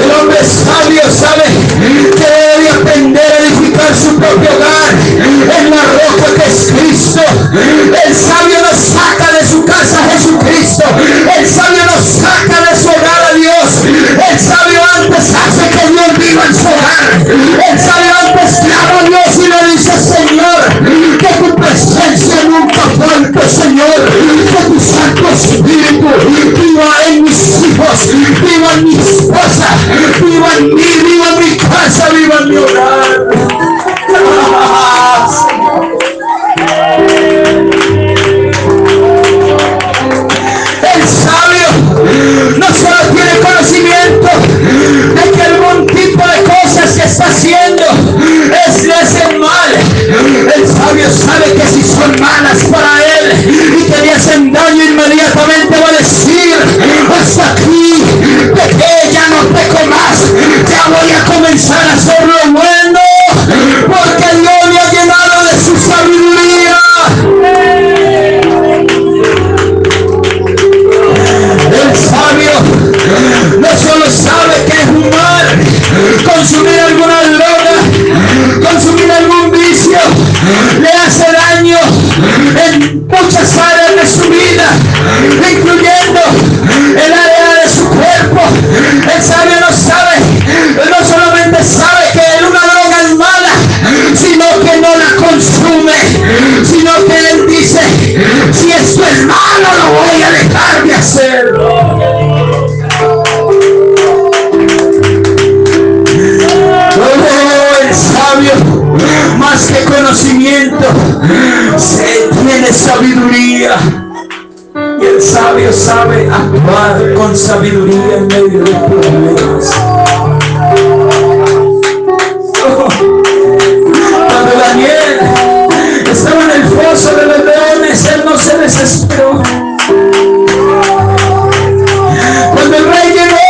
El hombre sabio sabe que debe aprender a edificar su propio hogar en la roca que es Cristo. El sabio no saca de su casa a Jesucristo. El sabio no saca de su hogar a Dios. El sabio antes hace que Dios viva en su hogar. El sabio antes clama a Dios y le dice: Señor, que tu presencia nunca falte, Señor. Que tu Santo Espíritu viva en mis hijos, viva en mi esposa, viva en mí, viva en mi casa, viva en mi hogar. El sabio no solo tiene conocimiento de que algún tipo de cosas que está haciendo le hacen mal. El sabio sabe que si son malas para él y que le hacen daño, inmediatamente va a decir: hasta aquí, pequé, ya no peco más, ya voy a comenzar a hacer lo bueno, porque Dios me ha llenado de su sabiduría. El sabio no solo sabe que es un mal consumir alguna droga, consumir algún vicio, le hace daño en muchas áreas de su vida, incluyendo el área de su cuerpo. El sabio no solamente sabe que una droga es mala, sino que no la consume, sino que él dice: si esto es malo, lo voy a dejar de hacer. El sabio, más que conocimiento, tiene sabiduría. Y el sabio sabe actuar con sabiduría en medio de problemas. Cuando Daniel estaba en el foso de los leones, él no se desesperó. Cuando el rey llegó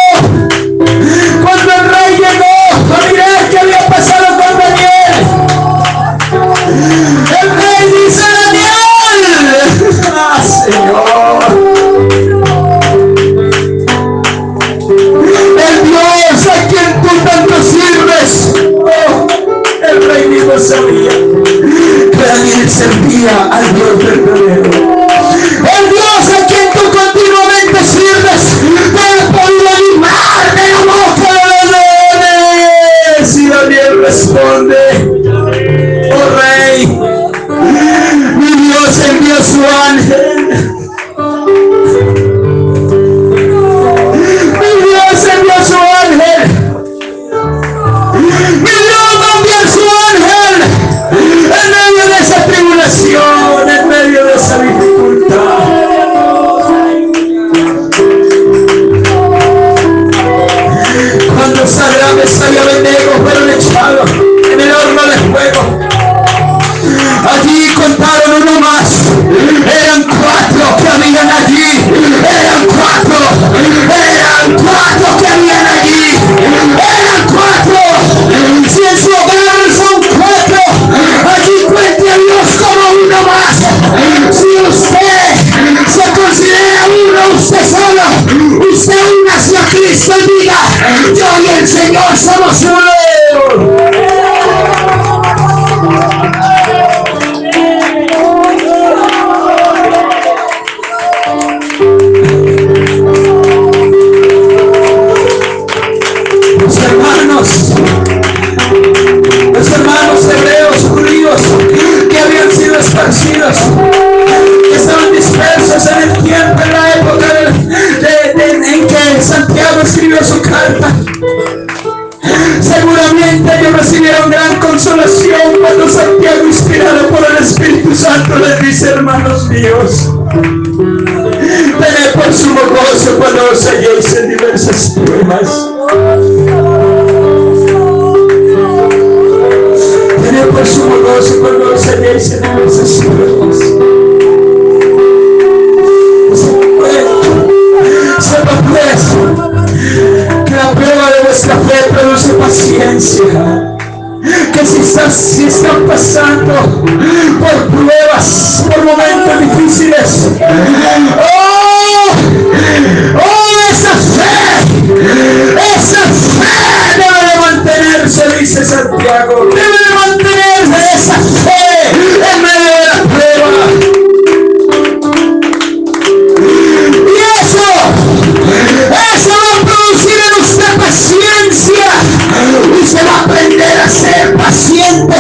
a mirar qué había pasado con Daniel, el rey dice: Daniel, Señor, el Dios a quien tú tanto sirves. El rey mismo sabía que Daniel servía al Dios verdadero. El Dios a quien tú continuamente sirves te ha podido librar de la boca de los leones. Y Daniel responde: oh rey, mi Dios envió su ángel. Mi Dios envió su ángel. Mi Dios va a enviar su ángel en medio de esa tribulación, en medio de esa dificultad. Cuando Sadrach, Mesach y Abednego fueron echados en el horno de fuego, allí contaron uno más. Eran 4 que habían allí. Eran cuatro que habían allí. Eran 4. Si en su hogar son 4, allí cuente a Dios como uno más. Si usted se considera uno, usted solo, usted une hacia Cristo y diga: yo y el Señor somos uno. leyendo su carta, seguramente ellos recibieron gran consolación cuando Santiago, inspirado por el Espíritu Santo, les dice: hermanos míos, tened por sumo gozo cuando os halléis en diversas pruebas. Tened por sumo gozo cuando os halléis en diversas pruebas. Sepa pues que la prueba de vuestra fe produce paciencia. Que si están pasando por pruebas, por momentos difíciles, esa fe debe de mantenerse, dice Santiago. Debe de mantenerse esa fe en medio de la prueba. Y eso va a producir en usted paciencia. Usted va a aprender a ser paciente.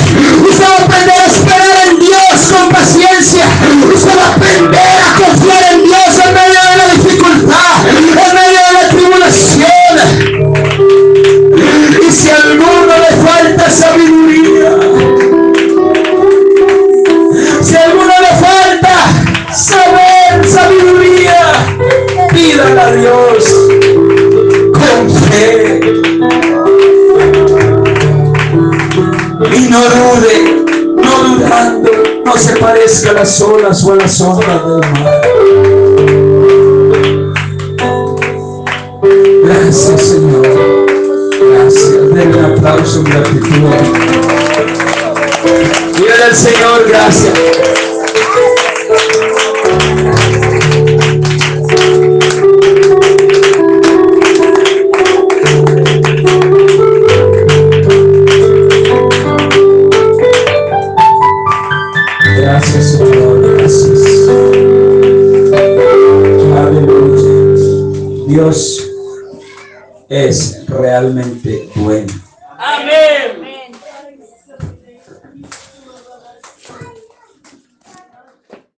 Usted va a aprender a esperar en Dios con paciencia. Usted va a aprender a confiar en Dios en medio de la dificultad, en medio de la tribulación. Y si a alguno le falta sabiduría, si a alguno le falta sabiduría, pídala a Dios con fe. Y no dude, no dudando, no se parezca a las olas o a las ondas del mar. Gracias, Señor. Gracias. Denle un aplauso en gratitud. Dígale al Señor gracias. Gracias, Señor, gracias. Aleluya. Dios es realmente bueno. Amén.